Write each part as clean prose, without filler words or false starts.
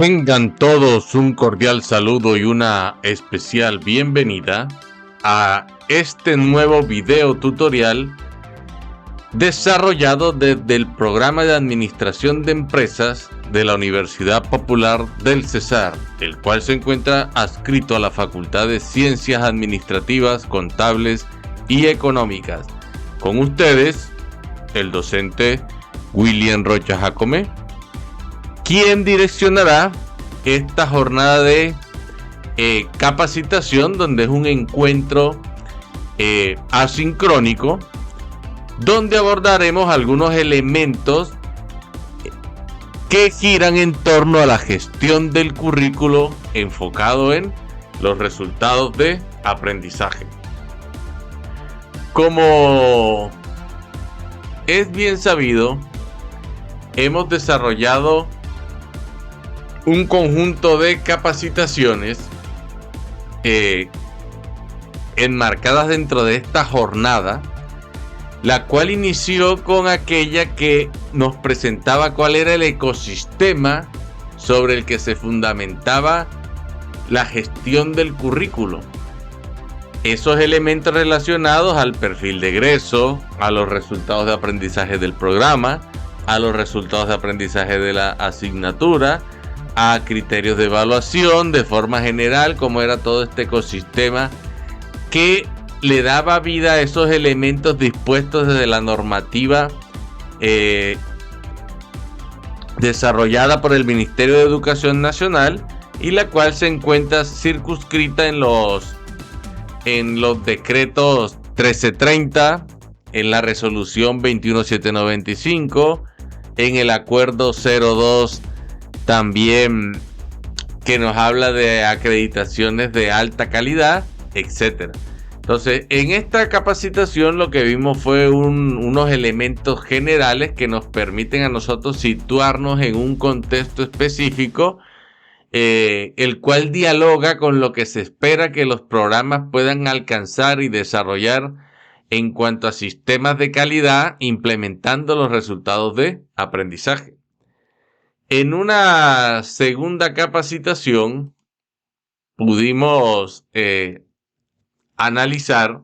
Tengan todos un cordial saludo y una especial bienvenida a este nuevo video tutorial desarrollado desde el programa de Administración de Empresas de la Universidad Popular del Cesar, el cual se encuentra adscrito a la Facultad de Ciencias Administrativas, Contables y Económicas. Con ustedes, el docente William Rocha Jacome, quien direccionará esta jornada de capacitación, donde es un encuentro asincrónico, donde abordaremos algunos elementos que giran en torno a la gestión del currículo enfocado en los resultados de aprendizaje. Como es bien sabido, hemos desarrollado un conjunto de capacitaciones enmarcadas dentro de esta jornada, la cual inició con aquella que nos presentaba cuál era el ecosistema sobre el que se fundamentaba la gestión del currículo. Esos elementos relacionados al perfil de egreso, a los resultados de aprendizaje del programa, a los resultados de aprendizaje de la asignatura, a criterios de evaluación, de forma general, cómo era todo este ecosistema que le daba vida a esos elementos dispuestos desde la normativa desarrollada por el Ministerio de Educación Nacional, y la cual se encuentra circunscrita en los decretos 1330, en la resolución 21795, en el acuerdo 02 también, que nos habla de acreditaciones de alta calidad, etcétera. Entonces, en esta capacitación lo que vimos fue unos elementos generales que nos permiten a nosotros situarnos en un contexto específico, el cual dialoga con lo que se espera que los programas puedan alcanzar y desarrollar en cuanto a sistemas de calidad, implementando los resultados de aprendizaje. En una segunda capacitación pudimos analizar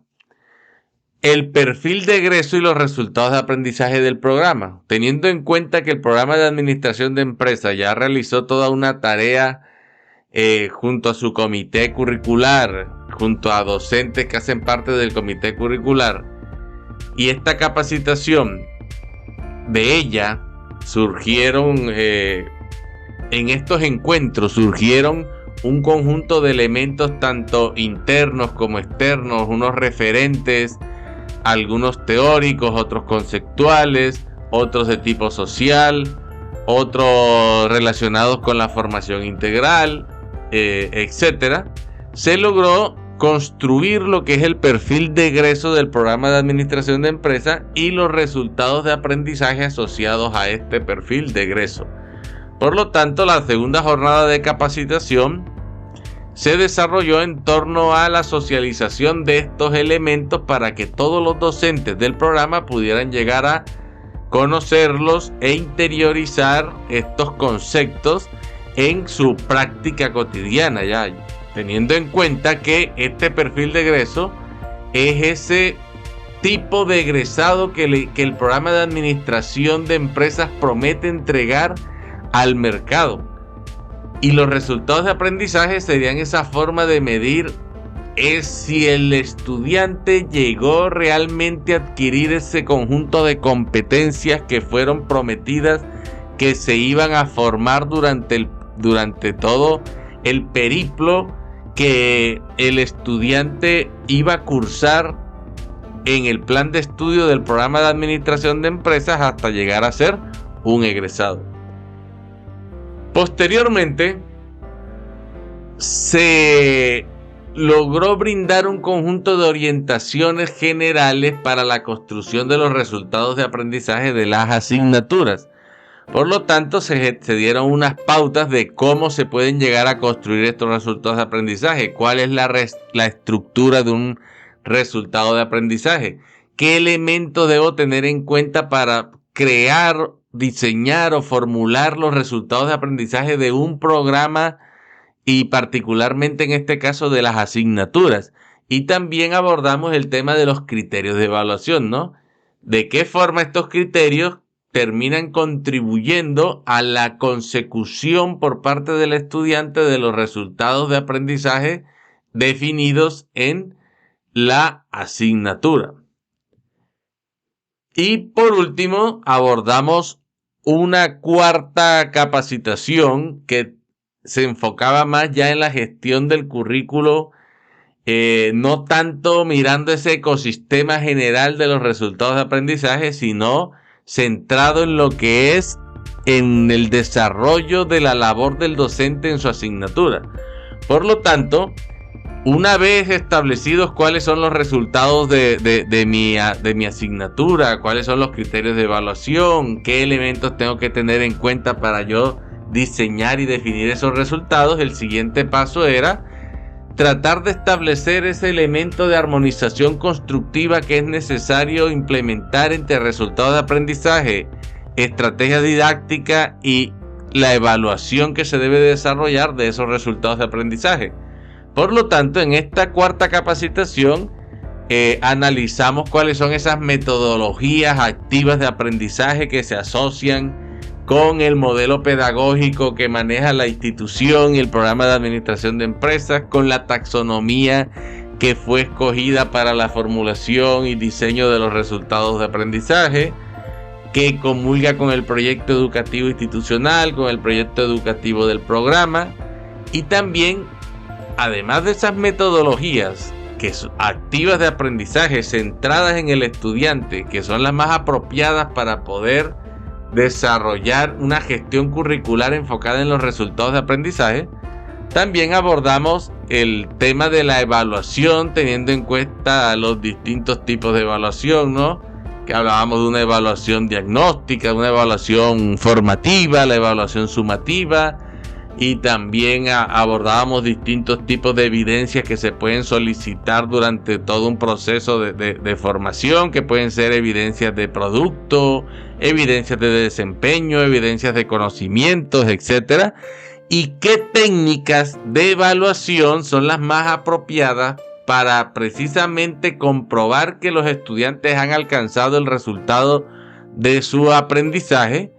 el perfil de egreso y los resultados de aprendizaje del programa, teniendo en cuenta que el programa de administración de empresas ya realizó toda una tarea junto a su comité curricular, junto a docentes que hacen parte del comité curricular, y esta capacitación de ella surgieron en estos encuentros surgieron un conjunto de elementos tanto internos como externos, unos referentes, algunos teóricos, otros conceptuales, otros de tipo social, otros relacionados con la formación integral, etcétera. Se logró construir lo que es el perfil de egreso del programa de administración de empresas y los resultados de aprendizaje asociados a este perfil de egreso. Por lo tanto, la segunda jornada de capacitación se desarrolló en torno a la socialización de estos elementos para que todos los docentes del programa pudieran llegar a conocerlos e interiorizar estos conceptos en su práctica cotidiana, ya teniendo en cuenta que este perfil de egreso es ese tipo de egresado que el programa de administración de empresas promete entregar al mercado. Y los resultados de aprendizaje serían esa forma de medir si el estudiante llegó realmente a adquirir ese conjunto de competencias que fueron prometidas, que se iban a formar durante todo el periplo que el estudiante iba a cursar en el plan de estudio del programa de administración de empresas hasta llegar a ser un egresado. Posteriormente, se logró brindar un conjunto de orientaciones generales para la construcción de los resultados de aprendizaje de las asignaturas. Por lo tanto, se dieron unas pautas de cómo se pueden llegar a construir estos resultados de aprendizaje, cuál es la estructura de un resultado de aprendizaje, qué elementos debo tener en cuenta para crear diseñar o formular los resultados de aprendizaje de un programa y particularmente en este caso de las asignaturas. Y también abordamos el tema de los criterios de evaluación, ¿no? De qué forma estos criterios terminan contribuyendo a la consecución por parte del estudiante de los resultados de aprendizaje definidos en la asignatura. Y por último, abordamos una cuarta capacitación que se enfocaba más ya en la gestión del currículo, no tanto mirando ese ecosistema general de los resultados de aprendizaje, sino centrado en lo que es en el desarrollo de la labor del docente en su asignatura. Por lo tanto, una vez establecidos cuáles son los resultados de mi asignatura, cuáles son los criterios de evaluación, qué elementos tengo que tener en cuenta para yo diseñar y definir esos resultados, el siguiente paso era tratar de establecer ese elemento de armonización constructiva que es necesario implementar entre resultados de aprendizaje, estrategia didáctica y la evaluación que se debe desarrollar de esos resultados de aprendizaje. Por lo tanto, en esta cuarta capacitación analizamos cuáles son esas metodologías activas de aprendizaje que se asocian con el modelo pedagógico que maneja la institución y el programa de administración de empresas, con la taxonomía que fue escogida para la formulación y diseño de los resultados de aprendizaje, que comulga con el proyecto educativo institucional, con el proyecto educativo del programa, y también, además de esas metodologías que son activas de aprendizaje centradas en el estudiante, que son las más apropiadas para poder desarrollar una gestión curricular enfocada en los resultados de aprendizaje, también abordamos el tema de la evaluación, teniendo en cuenta los distintos tipos de evaluación, ¿no? Que hablábamos de una evaluación diagnóstica, una evaluación formativa, la evaluación sumativa, y también abordábamos distintos tipos de evidencias que se pueden solicitar durante todo un proceso de formación, que pueden ser evidencias de producto, evidencias de desempeño, evidencias de conocimientos, etcétera, y qué técnicas de evaluación son las más apropiadas para precisamente comprobar que los estudiantes han alcanzado el resultado de su aprendizaje,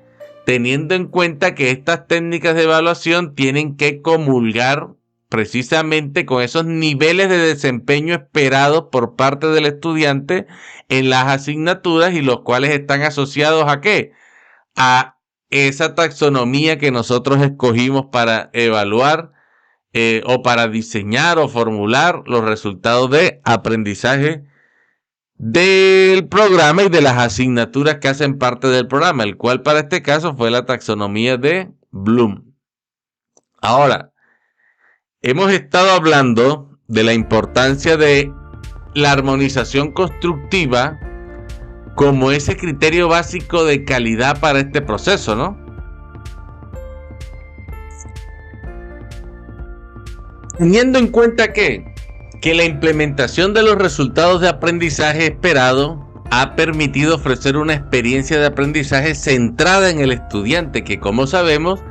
teniendo en cuenta que estas técnicas de evaluación tienen que comulgar precisamente con esos niveles de desempeño esperados por parte del estudiante en las asignaturas, y los cuales están asociados ¿a qué? A esa taxonomía que nosotros escogimos para evaluar o para diseñar o formular los resultados de aprendizaje del programa y de las asignaturas que hacen parte del programa, el cual para este caso fue la taxonomía de Bloom. Ahora, hemos estado hablando de la importancia de la armonización constructiva como ese criterio básico de calidad para este proceso, ¿no? Teniendo en cuenta que la implementación de los resultados de aprendizaje esperado ha permitido ofrecer una experiencia de aprendizaje centrada en el estudiante, que como sabemos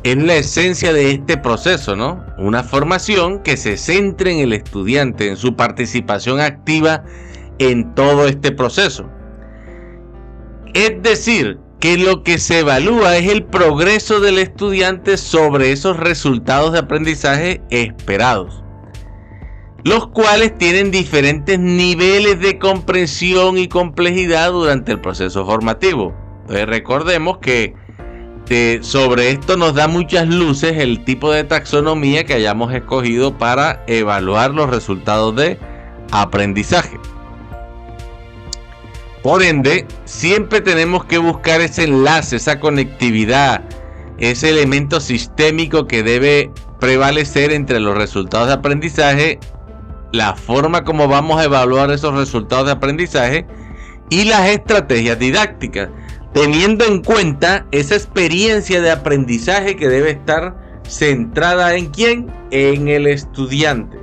es la esencia de este proceso, ¿no? Una formación que se centre en el estudiante, en su participación activa en todo este proceso. Es decir, que lo que se evalúa es el progreso del estudiante sobre esos resultados de aprendizaje esperados, los cuales tienen diferentes niveles de comprensión y complejidad durante el proceso formativo. Entonces recordemos que sobre esto nos da muchas luces el tipo de taxonomía que hayamos escogido para evaluar los resultados de aprendizaje. Por ende, siempre tenemos que buscar ese enlace, esa conectividad, ese elemento sistémico que debe prevalecer entre los resultados de aprendizaje, la forma como vamos a evaluar esos resultados de aprendizaje y las estrategias didácticas, teniendo en cuenta esa experiencia de aprendizaje que debe estar centrada ¿en quién? En el estudiante.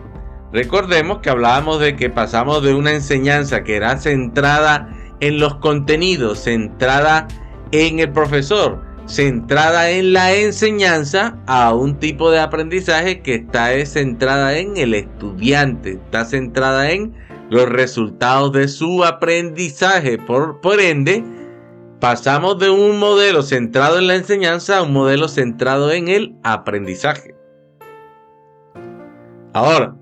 Recordemos que hablábamos de que pasamos de una enseñanza que era centrada en los contenidos, centrada en el profesor, centrada en la enseñanza, a un tipo de aprendizaje que está centrada en el estudiante, está centrada en los resultados de su aprendizaje. Por ende, pasamos de un modelo centrado en la enseñanza a un modelo centrado en el aprendizaje. Ahora,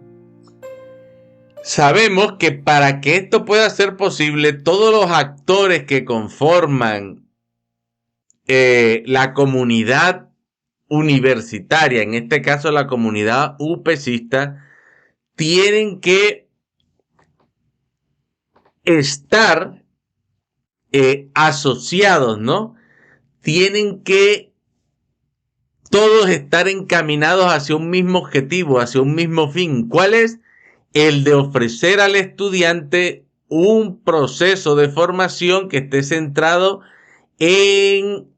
sabemos que para que esto pueda ser posible, todos los actores que conforman la comunidad universitaria, en este caso la comunidad UPCista, tienen que estar asociados, ¿no? Tienen que todos estar encaminados hacia un mismo objetivo, hacia un mismo fin. ¿Cuál es? El de ofrecer al estudiante un proceso de formación que esté centrado en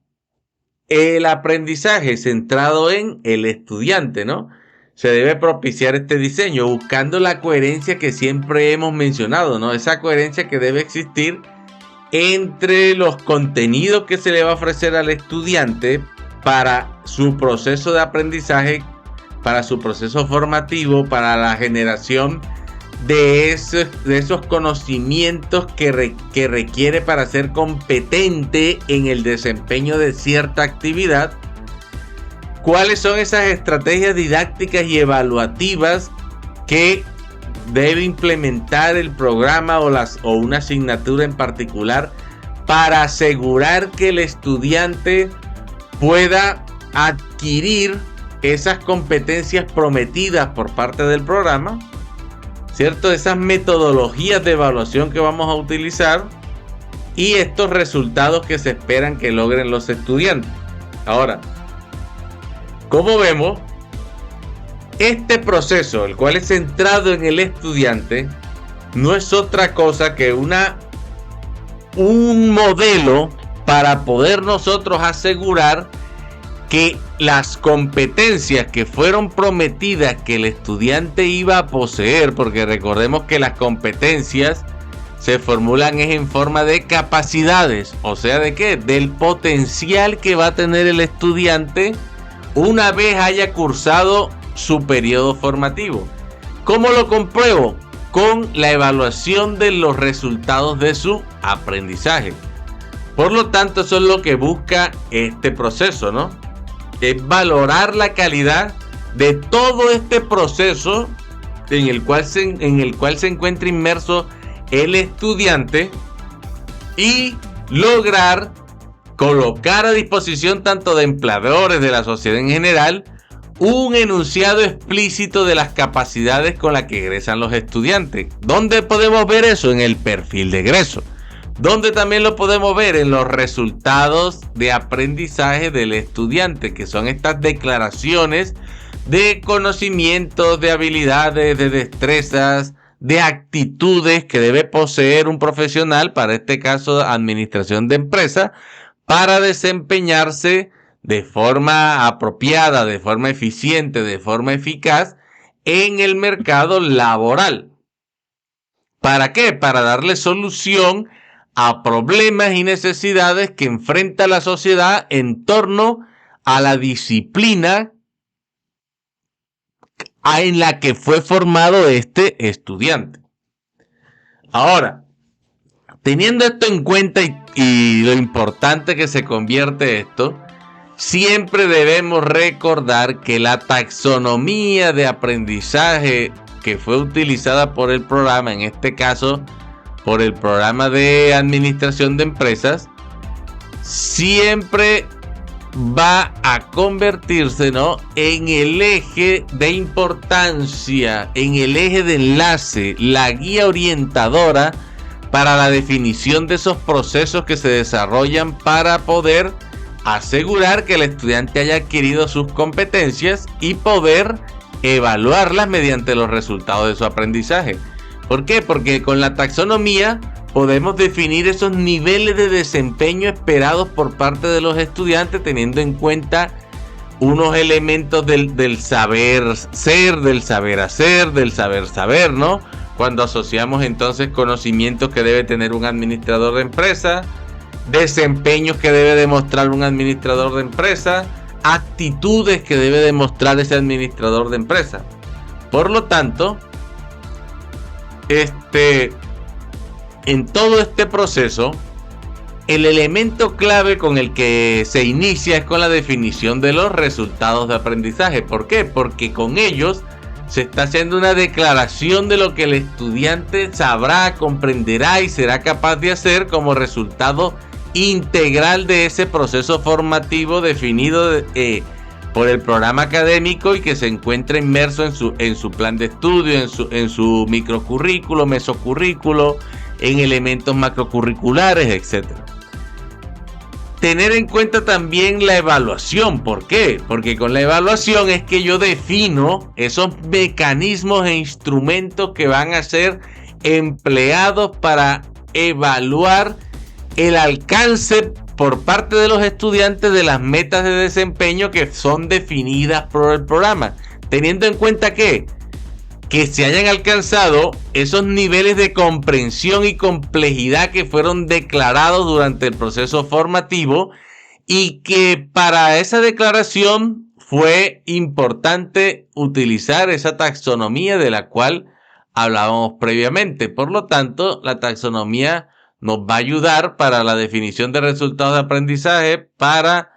el aprendizaje, centrado en el estudiante, ¿no? Se debe propiciar este diseño buscando la coherencia que siempre hemos mencionado, ¿no? Esa coherencia que debe existir entre los contenidos que se le va a ofrecer al estudiante para su proceso de aprendizaje, para su proceso formativo, para la generación de esos conocimientos que requiere para ser competente en el desempeño de cierta actividad. ¿Cuáles son esas estrategias didácticas y evaluativas que debe implementar el programa o una asignatura en particular para asegurar que el estudiante pueda adquirir esas competencias prometidas por parte del programa? ¿Cierto? Esas metodologías de evaluación que vamos a utilizar y estos resultados que se esperan que logren los estudiantes. Ahora, como vemos, este proceso, el cual es centrado en el estudiante, no es otra cosa que un modelo para poder nosotros asegurar que las competencias que fueron prometidas que el estudiante iba a poseer, porque recordemos que las competencias se formulan en forma de capacidades, o sea, ¿de qué? Del potencial que va a tener el estudiante una vez haya cursado su periodo formativo. ¿Cómo lo compruebo? Con la evaluación de los resultados de su aprendizaje. Por lo tanto, eso es lo que busca este proceso, ¿no? Es valorar la calidad de todo este proceso en el cual se encuentra inmerso el estudiante y lograr colocar a disposición tanto de empleadores, de la sociedad en general, un enunciado explícito de las capacidades con las que egresan los estudiantes. ¿Dónde podemos ver eso? En el perfil de egreso. Donde también lo podemos ver en los resultados de aprendizaje del estudiante, que son estas declaraciones de conocimientos, de habilidades, de destrezas, de actitudes que debe poseer un profesional, para este caso administración de empresa, para desempeñarse de forma apropiada, de forma eficiente, de forma eficaz en el mercado laboral. ¿Para qué? Para darle solución a problemas y necesidades que enfrenta la sociedad en torno a la disciplina en la que fue formado este estudiante. Ahora, teniendo esto en cuenta y lo importante que se convierte esto, siempre debemos recordar que la taxonomía de aprendizaje que fue utilizada por el programa, en este caso por el programa de administración de empresas, siempre va a convertirse, ¿no?, en el eje de importancia, en el eje de enlace, la guía orientadora para la definición de esos procesos que se desarrollan para poder asegurar que el estudiante haya adquirido sus competencias y poder evaluarlas mediante los resultados de su aprendizaje. ¿Por qué? Porque con la taxonomía podemos definir esos niveles de desempeño esperados por parte de los estudiantes, teniendo en cuenta unos elementos del saber ser, del saber hacer, del saber saber, ¿no? Cuando asociamos entonces conocimientos que debe tener un administrador de empresa, desempeños que debe demostrar un administrador de empresa, actitudes que debe demostrar ese administrador de empresa. Por lo tanto, en todo este proceso, el elemento clave con el que se inicia es con la definición de los resultados de aprendizaje. ¿Por qué? Porque con ellos se está haciendo una declaración de lo que el estudiante sabrá, comprenderá y será capaz de hacer como resultado integral de ese proceso formativo definido por el programa académico y que se encuentra inmerso en su plan de estudio, en su microcurrículo, mesocurrículo, en elementos macrocurriculares, etc. Tener en cuenta también la evaluación. ¿Por qué? Porque con la evaluación es que yo defino esos mecanismos e instrumentos que van a ser empleados para evaluar el alcance por parte de los estudiantes de las metas de desempeño que son definidas por el programa, teniendo en cuenta que se hayan alcanzado esos niveles de comprensión y complejidad que fueron declarados durante el proceso formativo, y que para esa declaración fue importante utilizar esa taxonomía de la cual hablábamos previamente. Por lo tanto, la taxonomía nos va a ayudar para la definición de resultados de aprendizaje, para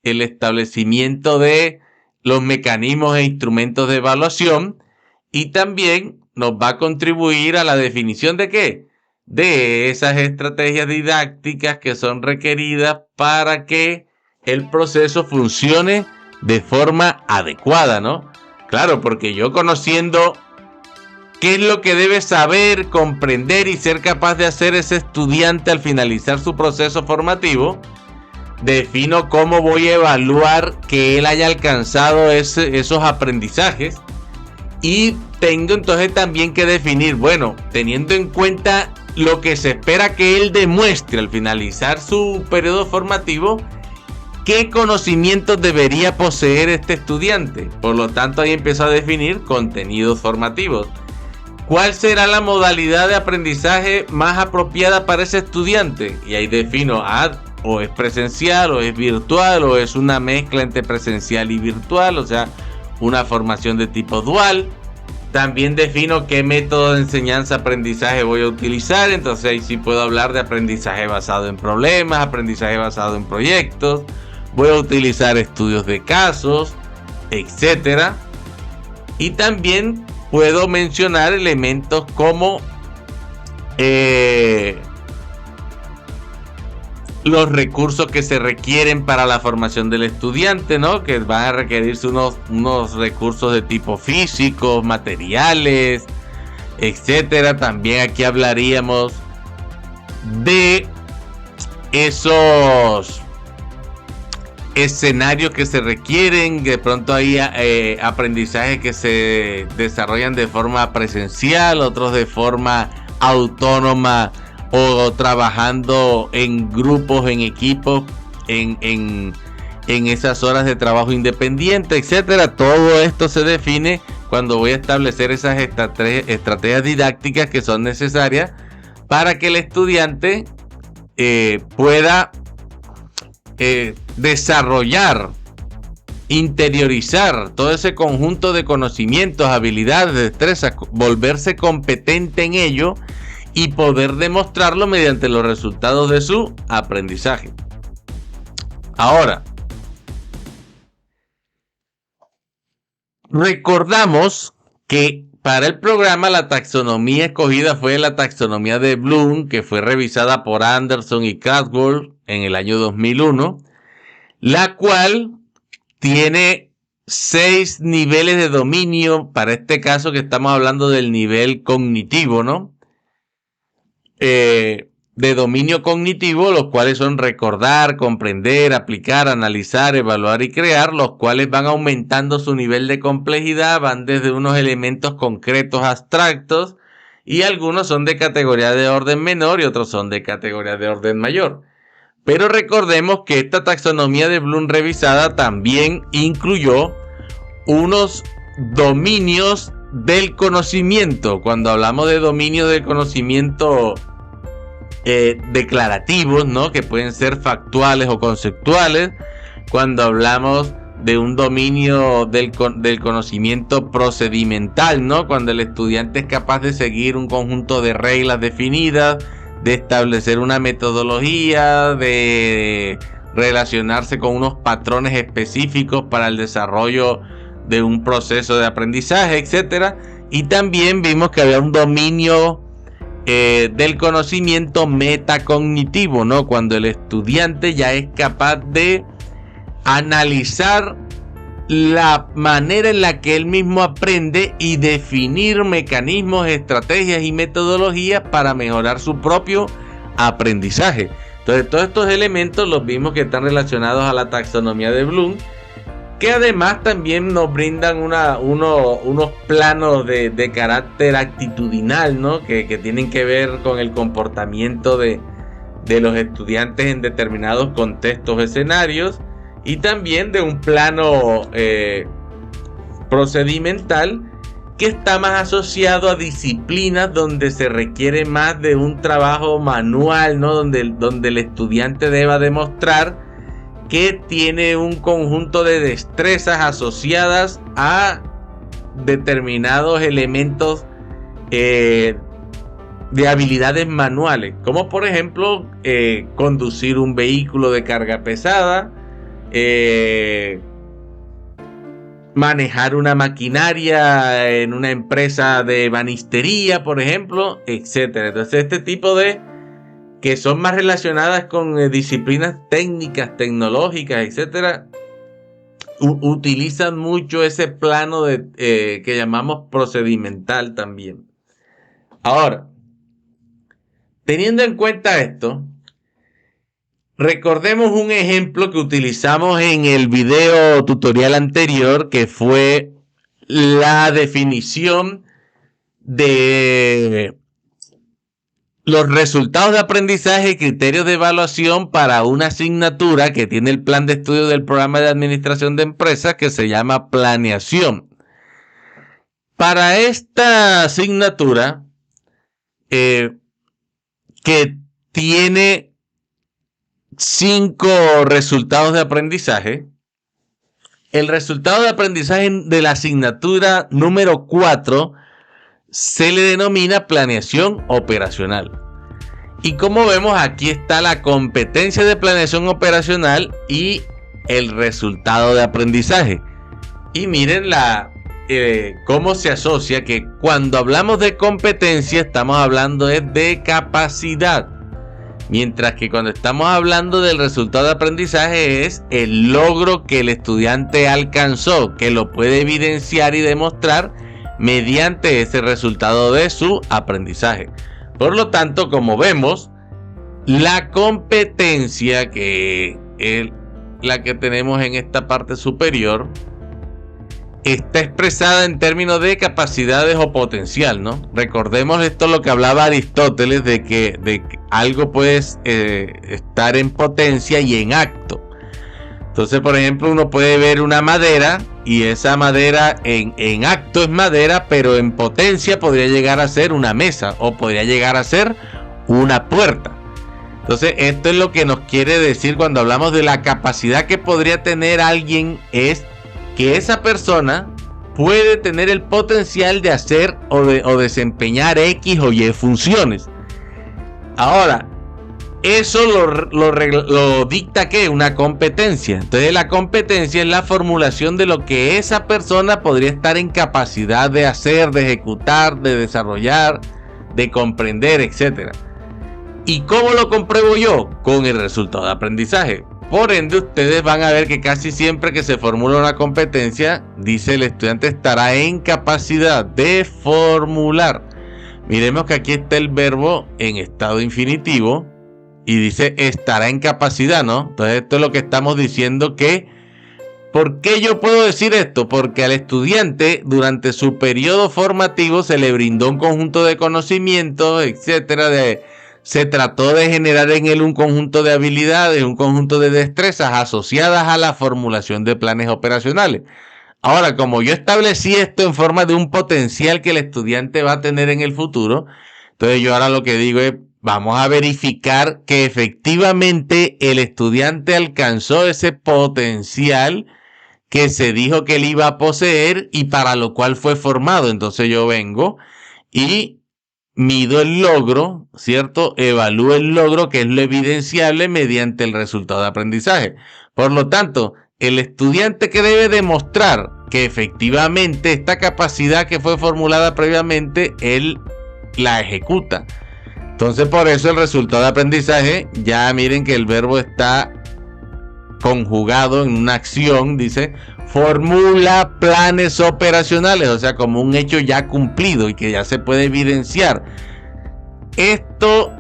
el establecimiento de los mecanismos e instrumentos de evaluación, y también nos va a contribuir a la definición de ¿qué? De esas estrategias didácticas que son requeridas para que el proceso funcione de forma adecuada, ¿no? Claro, porque yo, conociendo qué es lo que debe saber, comprender y ser capaz de hacer ese estudiante al finalizar su proceso formativo, defino cómo voy a evaluar que él haya alcanzado esos aprendizajes. Y tengo entonces también que definir, bueno, teniendo en cuenta lo que se espera que él demuestre al finalizar su periodo formativo, ¿qué conocimientos debería poseer este estudiante? Por lo tanto, ahí empiezo a definir contenidos formativos. ¿Cuál será la modalidad de aprendizaje más apropiada para ese estudiante? Y ahí defino, o es presencial, o es virtual, o es una mezcla entre presencial y virtual, o sea, una formación de tipo dual. También defino qué método de enseñanza-aprendizaje voy a utilizar. Entonces ahí sí puedo hablar de aprendizaje basado en problemas, aprendizaje basado en proyectos. Voy a utilizar estudios de casos, etc. Y también puedo mencionar elementos como los recursos que se requieren para la formación del estudiante, ¿no? Que van a requerirse unos recursos de tipo físico, materiales, etcétera. También aquí hablaríamos de esos escenarios que se requieren. De pronto hay aprendizajes que se desarrollan de forma presencial, otros de forma autónoma o trabajando en grupos, en equipos, en esas horas de trabajo independiente, etcétera. Todo esto se define cuando voy a establecer esas estrategias didácticas que son necesarias para que el estudiante pueda desarrollar, interiorizar todo ese conjunto de conocimientos, habilidades, destrezas, volverse competente en ello y poder demostrarlo mediante los resultados de su aprendizaje. Ahora, recordamos que para el programa la taxonomía escogida fue la taxonomía de Bloom, que fue revisada por Anderson y Caldwell en el año 2001, la cual tiene 6 niveles de dominio. Para este caso que estamos hablando del nivel cognitivo, ¿no? De dominio cognitivo, los cuales son recordar, comprender, aplicar, analizar, evaluar y crear, los cuales van aumentando su nivel de complejidad, van desde unos elementos concretos abstractos, y algunos son de categoría de orden menor y otros son de categoría de orden mayor. Pero recordemos que esta taxonomía de Bloom revisada también incluyó unos dominios del conocimiento. Cuando hablamos de dominio del conocimiento declarativos, ¿no? Que pueden ser factuales o conceptuales. Cuando hablamos de un dominio del conocimiento procedimental, ¿no? Cuando el estudiante es capaz de seguir un conjunto de reglas definidas, de establecer una metodología, de relacionarse con unos patrones específicos para el desarrollo de un proceso de aprendizaje, etcétera. Y también vimos que había un dominio del conocimiento metacognitivo, ¿no? Cuando el estudiante ya es capaz de analizar la manera en la que él mismo aprende y definir mecanismos, estrategias y metodologías para mejorar su propio aprendizaje. Entonces, todos estos elementos los vimos que están relacionados a la taxonomía de Bloom, que además también nos brindan unos planos de carácter actitudinal, ¿no? Que tienen que ver con el comportamiento de los estudiantes en determinados contextos o escenarios, y también de un plano procedimental que está más asociado a disciplinas donde se requiere más de un trabajo manual, ¿no? Donde el estudiante deba demostrar que tiene un conjunto de destrezas asociadas a determinados elementos de habilidades manuales, como por ejemplo conducir un vehículo de carga pesada, manejar una maquinaria en una empresa de ebanistería, por ejemplo, etcétera. Entonces, este tipo de que son más relacionadas con disciplinas técnicas, tecnológicas, etcétera, utilizan mucho ese plano que llamamos procedimental también. Ahora, teniendo en cuenta esto, recordemos un ejemplo que utilizamos en el video tutorial anterior, que fue la definición de los resultados de aprendizaje y criterios de evaluación para una asignatura que tiene el plan de estudio del programa de administración de empresas, que se llama planeación. Para esta asignatura, que tiene 5 resultados de aprendizaje, el resultado de aprendizaje de la asignatura número 4 se le denomina planeación operacional. Y como vemos, aquí está la competencia de planeación operacional y el resultado de aprendizaje. Y miren cómo se asocia, que cuando hablamos de competencia estamos hablando de capacidad, mientras que cuando estamos hablando del resultado de aprendizaje es el logro que el estudiante alcanzó, que lo puede evidenciar y demostrar mediante ese resultado de su aprendizaje. Por lo tanto, como vemos, la competencia, que es la que tenemos en esta parte superior, está expresada en términos de capacidades o potencial, ¿no? Recordemos esto, lo que hablaba Aristóteles, de que algo puede estar en potencia y en acto. Entonces, por ejemplo, uno puede ver una madera y esa madera en acto es madera, pero en potencia podría llegar a ser una mesa o podría llegar a ser una puerta. Entonces, esto es lo que nos quiere decir cuando hablamos de la capacidad que podría tener alguien, es que esa persona puede tener el potencial de hacer o desempeñar X o Y funciones. Ahora, eso lo dicta ¿qué? Una competencia. Entonces, la competencia es la formulación de lo que esa persona podría estar en capacidad de hacer, de ejecutar, de desarrollar, de comprender, etc. ¿Y cómo lo compruebo yo? Con el resultado de aprendizaje. Por ende, ustedes van a ver que casi siempre que se formula una competencia, dice el estudiante estará en capacidad de formular. Miremos que aquí está el verbo en estado infinitivo y dice estará en capacidad, ¿no? Entonces esto es lo que estamos diciendo, que ¿por qué yo puedo decir esto? Porque al estudiante durante su periodo formativo se le brindó un conjunto de conocimientos, etcétera, se trató de generar en él un conjunto de habilidades, un conjunto de destrezas asociadas a la formulación de planes operacionales. Ahora, como yo establecí esto en forma de un potencial que el estudiante va a tener en el futuro, entonces yo ahora lo que digo es, vamos a verificar que efectivamente el estudiante alcanzó ese potencial que se dijo que él iba a poseer y para lo cual fue formado. Entonces yo vengo y mido el logro, ¿cierto? Evalúo el logro, que es lo evidenciable mediante el resultado de aprendizaje. Por lo tanto, el estudiante que debe demostrar que efectivamente esta capacidad que fue formulada previamente, él la ejecuta. Entonces, por eso el resultado de aprendizaje, ya miren que el verbo está conjugado en una acción, dice, formula planes operacionales, o sea, como un hecho ya cumplido y que ya se puede evidenciar. Esto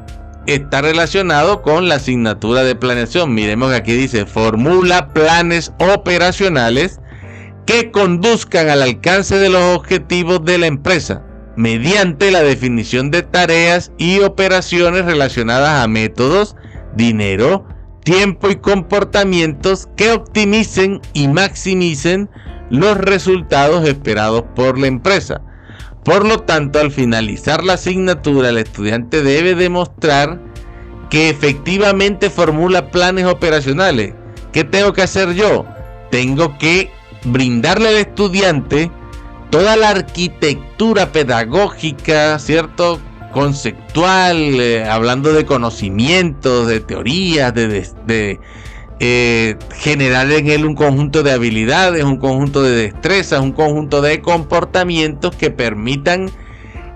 está relacionado con la asignatura de planeación. Miremos que aquí dice, formula planes operacionales que conduzcan al alcance de los objetivos de la empresa mediante la definición de tareas y operaciones relacionadas a métodos, dinero, tiempo y comportamientos que optimicen y maximicen los resultados esperados por la empresa. Por lo tanto, al finalizar la asignatura, el estudiante debe demostrar que efectivamente formula planes operacionales. ¿Qué tengo que hacer yo? Tengo que brindarle al estudiante toda la arquitectura pedagógica, ¿cierto?, conceptual, hablando de conocimientos, de teorías, de generar en él un conjunto de habilidades, un conjunto de destrezas, un conjunto de comportamientos que permitan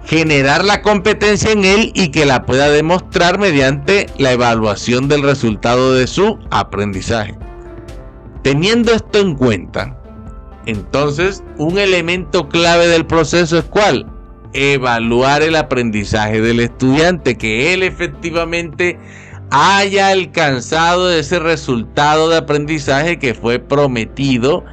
generar la competencia en él y que la pueda demostrar mediante la evaluación del resultado de su aprendizaje. Teniendo esto en cuenta, entonces un elemento clave del proceso es ¿cuál? Evaluar el aprendizaje del estudiante, que él efectivamente haya alcanzado ese resultado de aprendizaje que fue prometido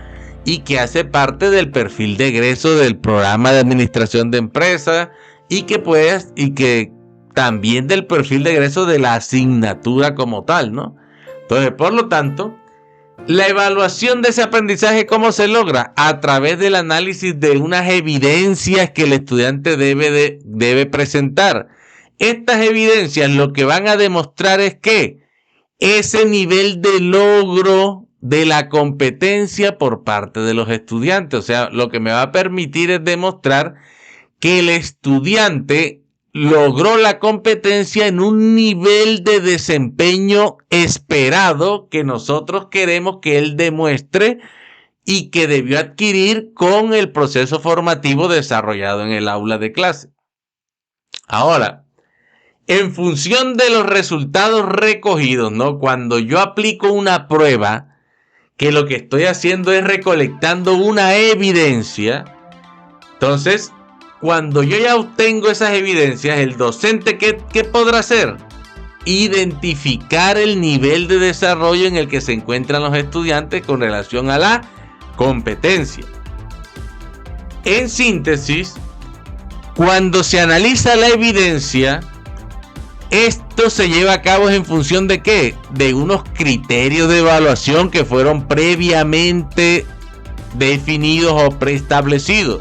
y que hace parte del perfil de egreso del programa de administración de empresas y que también del perfil de egreso de la asignatura como tal, ¿no? Entonces, por lo tanto, la evaluación de ese aprendizaje, ¿cómo se logra? A través del análisis de unas evidencias que el estudiante debe presentar. Estas evidencias lo que van a demostrar es que ese nivel de logro de la competencia por parte de los estudiantes, o sea, lo que me va a permitir es demostrar que el estudiante logró la competencia en un nivel de desempeño esperado que nosotros queremos que él demuestre y que debió adquirir con el proceso formativo desarrollado en el aula de clase. Ahora, en función de los resultados recogidos, ¿no? Cuando yo aplico una prueba, que lo que estoy haciendo es recolectando una evidencia, entonces, cuando yo ya obtengo esas evidencias, el docente, ¿qué podrá hacer? Identificar el nivel de desarrollo en el que se encuentran los estudiantes con relación a la competencia. En síntesis, cuando se analiza la evidencia, esto se lleva a cabo en función de ¿qué? De unos criterios de evaluación que fueron previamente definidos o preestablecidos.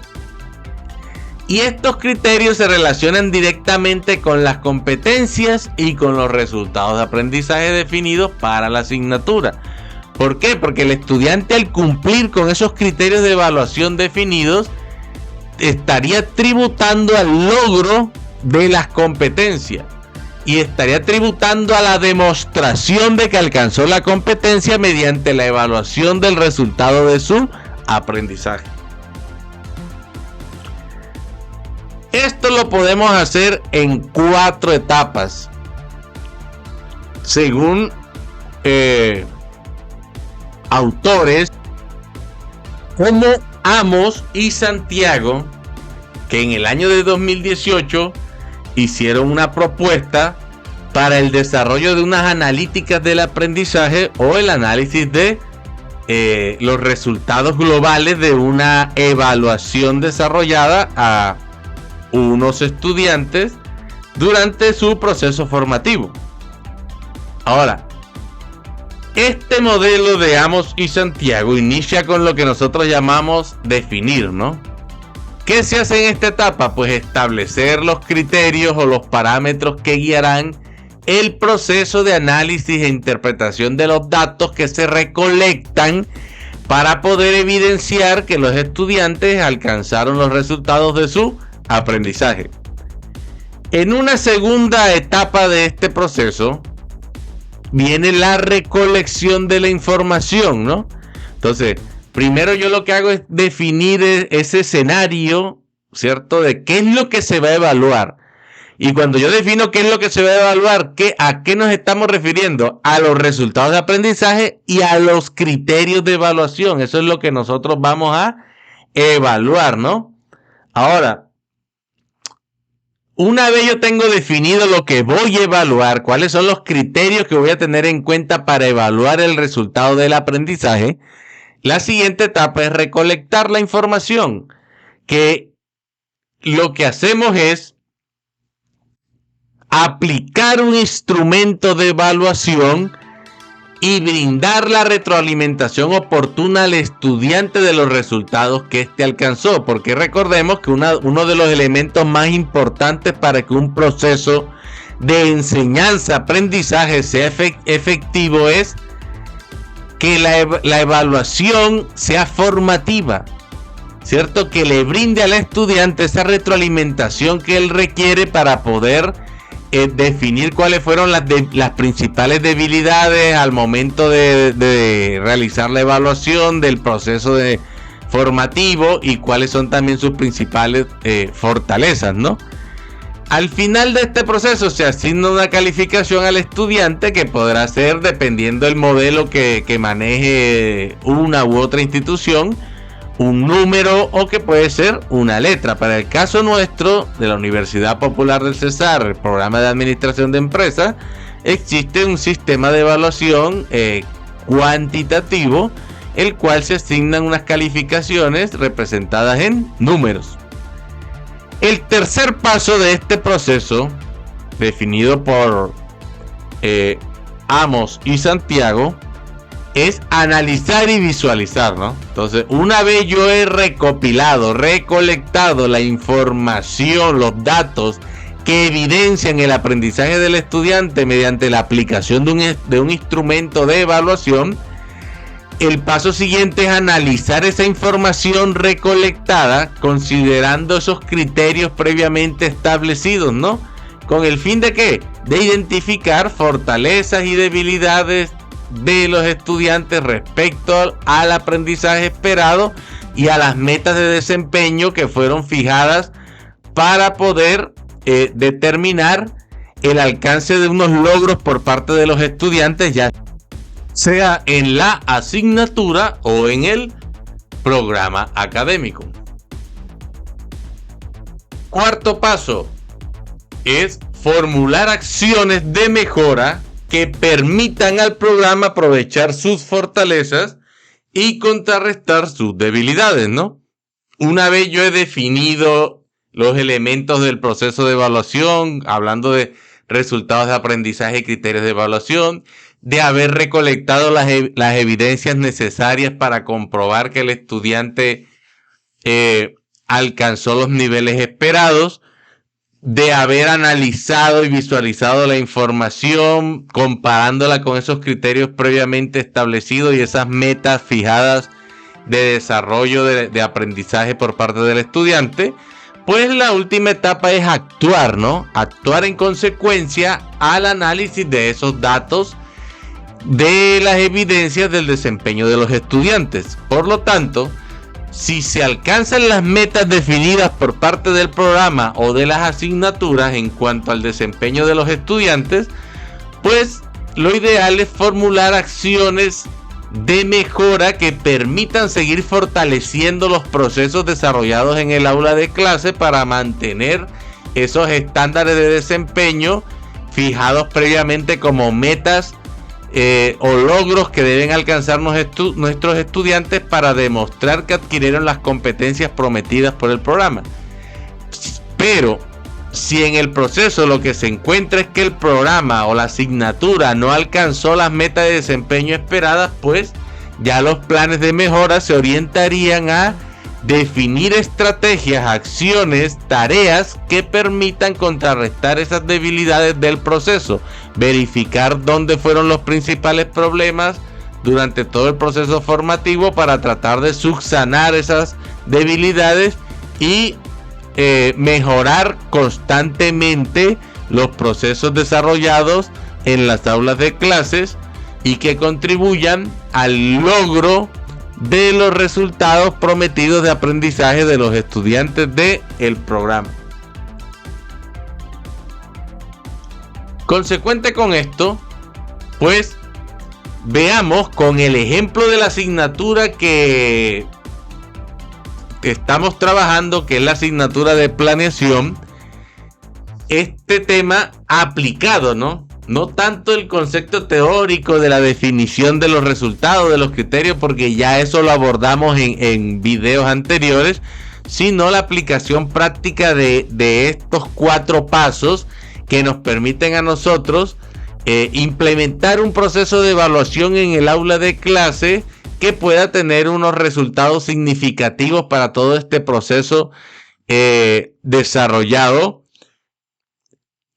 Y estos criterios se relacionan directamente con las competencias y con los resultados de aprendizaje definidos para la asignatura. ¿Por qué? Porque el estudiante, al cumplir con esos criterios de evaluación definidos, estaría tributando al logro de las competencias y estaría tributando a la demostración de que alcanzó la competencia mediante la evaluación del resultado de su aprendizaje. Esto lo podemos hacer en 4 etapas, según autores como Amos y Santiago, que en el año de 2018 hicieron una propuesta para el desarrollo de unas analíticas del aprendizaje o el análisis de los resultados globales de una evaluación desarrollada a unos estudiantes durante su proceso formativo. Ahora, este modelo de Amos y Santiago inicia con lo que nosotros llamamos definir, ¿no? ¿Qué se hace en esta etapa? Pues establecer los criterios o los parámetros que guiarán el proceso de análisis e interpretación de los datos que se recolectan para poder evidenciar que los estudiantes alcanzaron los resultados de su aprendizaje. En una segunda etapa de este proceso viene la recolección de la información, ¿no? Entonces, primero yo lo que hago es definir ese escenario, ¿cierto? De qué es lo que se va a evaluar. Y cuando yo defino qué es lo que se va a evaluar, ¿a qué nos estamos refiriendo? A los resultados de aprendizaje y a los criterios de evaluación. Eso es lo que nosotros vamos a evaluar, ¿no? Ahora, una vez yo tengo definido lo que voy a evaluar, cuáles son los criterios que voy a tener en cuenta para evaluar el resultado del aprendizaje, la siguiente etapa es recolectar la información, que lo que hacemos es aplicar un instrumento de evaluación y brindar la retroalimentación oportuna al estudiante de los resultados que éste alcanzó, porque recordemos que uno de los elementos más importantes para que un proceso de enseñanza-aprendizaje sea efectivo es que la evaluación sea formativa, ¿cierto? Que le brinde al estudiante esa retroalimentación que él requiere para poder definir cuáles fueron las principales debilidades al momento de realizar la evaluación del proceso formativo y cuáles son también sus principales fortalezas, ¿no? Al final de este proceso se asigna una calificación al estudiante que podrá ser, dependiendo del modelo que maneje una u otra institución, un número o que puede ser una letra. Para el caso nuestro de la Universidad Popular del Cesar, el programa de administración de empresas, existe un sistema de evaluación cuantitativo, el cual se asignan unas calificaciones representadas en números. El tercer paso de este proceso, definido por Amos y Santiago, es analizar y visualizar, ¿no? Entonces, una vez yo he recolectado la información, los datos que evidencian el aprendizaje del estudiante mediante la aplicación de un instrumento de evaluación, el paso siguiente es analizar esa información recolectada considerando esos criterios previamente establecidos, ¿no? ¿Con el fin de qué? De identificar fortalezas y debilidades de los estudiantes respecto al aprendizaje esperado y a las metas de desempeño que fueron fijadas para poder determinar el alcance de unos logros por parte de los estudiantes, ya sea en la asignatura o en el programa académico. Cuarto paso es formular acciones de mejora que permitan al programa aprovechar sus fortalezas y contrarrestar sus debilidades, ¿no? Una vez yo he definido los elementos del proceso de evaluación, hablando de resultados de aprendizaje y criterios de evaluación, de haber recolectado las evidencias necesarias para comprobar que el estudiante alcanzó los niveles esperados, de haber analizado y visualizado la información, comparándola con esos criterios previamente establecidos y esas metas fijadas de desarrollo de aprendizaje por parte del estudiante, pues la última etapa es actuar, ¿no? Actuar en consecuencia al análisis de esos datos, de las evidencias del desempeño de los estudiantes. Por lo tanto, si se alcanzan las metas definidas por parte del programa o de las asignaturas en cuanto al desempeño de los estudiantes, pues lo ideal es formular acciones de mejora que permitan seguir fortaleciendo los procesos desarrollados en el aula de clase para mantener esos estándares de desempeño fijados previamente como metas o logros que deben alcanzar nuestros estudiantes para demostrar que adquirieron las competencias prometidas por el programa. Pero si en el proceso lo que se encuentra es que el programa o la asignatura no alcanzó las metas de desempeño esperadas, pues ya los planes de mejora se orientarían a definir estrategias, acciones, tareas que permitan contrarrestar esas debilidades del proceso, verificar dónde fueron los principales problemas durante todo el proceso formativo para tratar de subsanar esas debilidades y mejorar constantemente los procesos desarrollados en las aulas de clases y que contribuyan al logro de los resultados prometidos de aprendizaje de los estudiantes del programa. Consecuente con esto, pues veamos con el ejemplo de la asignatura que estamos trabajando, que es la asignatura de planeación, este tema aplicado, ¿no? No tanto el concepto teórico de la definición de los resultados, de los criterios, porque ya eso lo abordamos en videos anteriores, sino la aplicación práctica de estos 4 pasos que nos permiten a nosotros implementar un proceso de evaluación en el aula de clase que pueda tener unos resultados significativos para todo este proceso desarrollado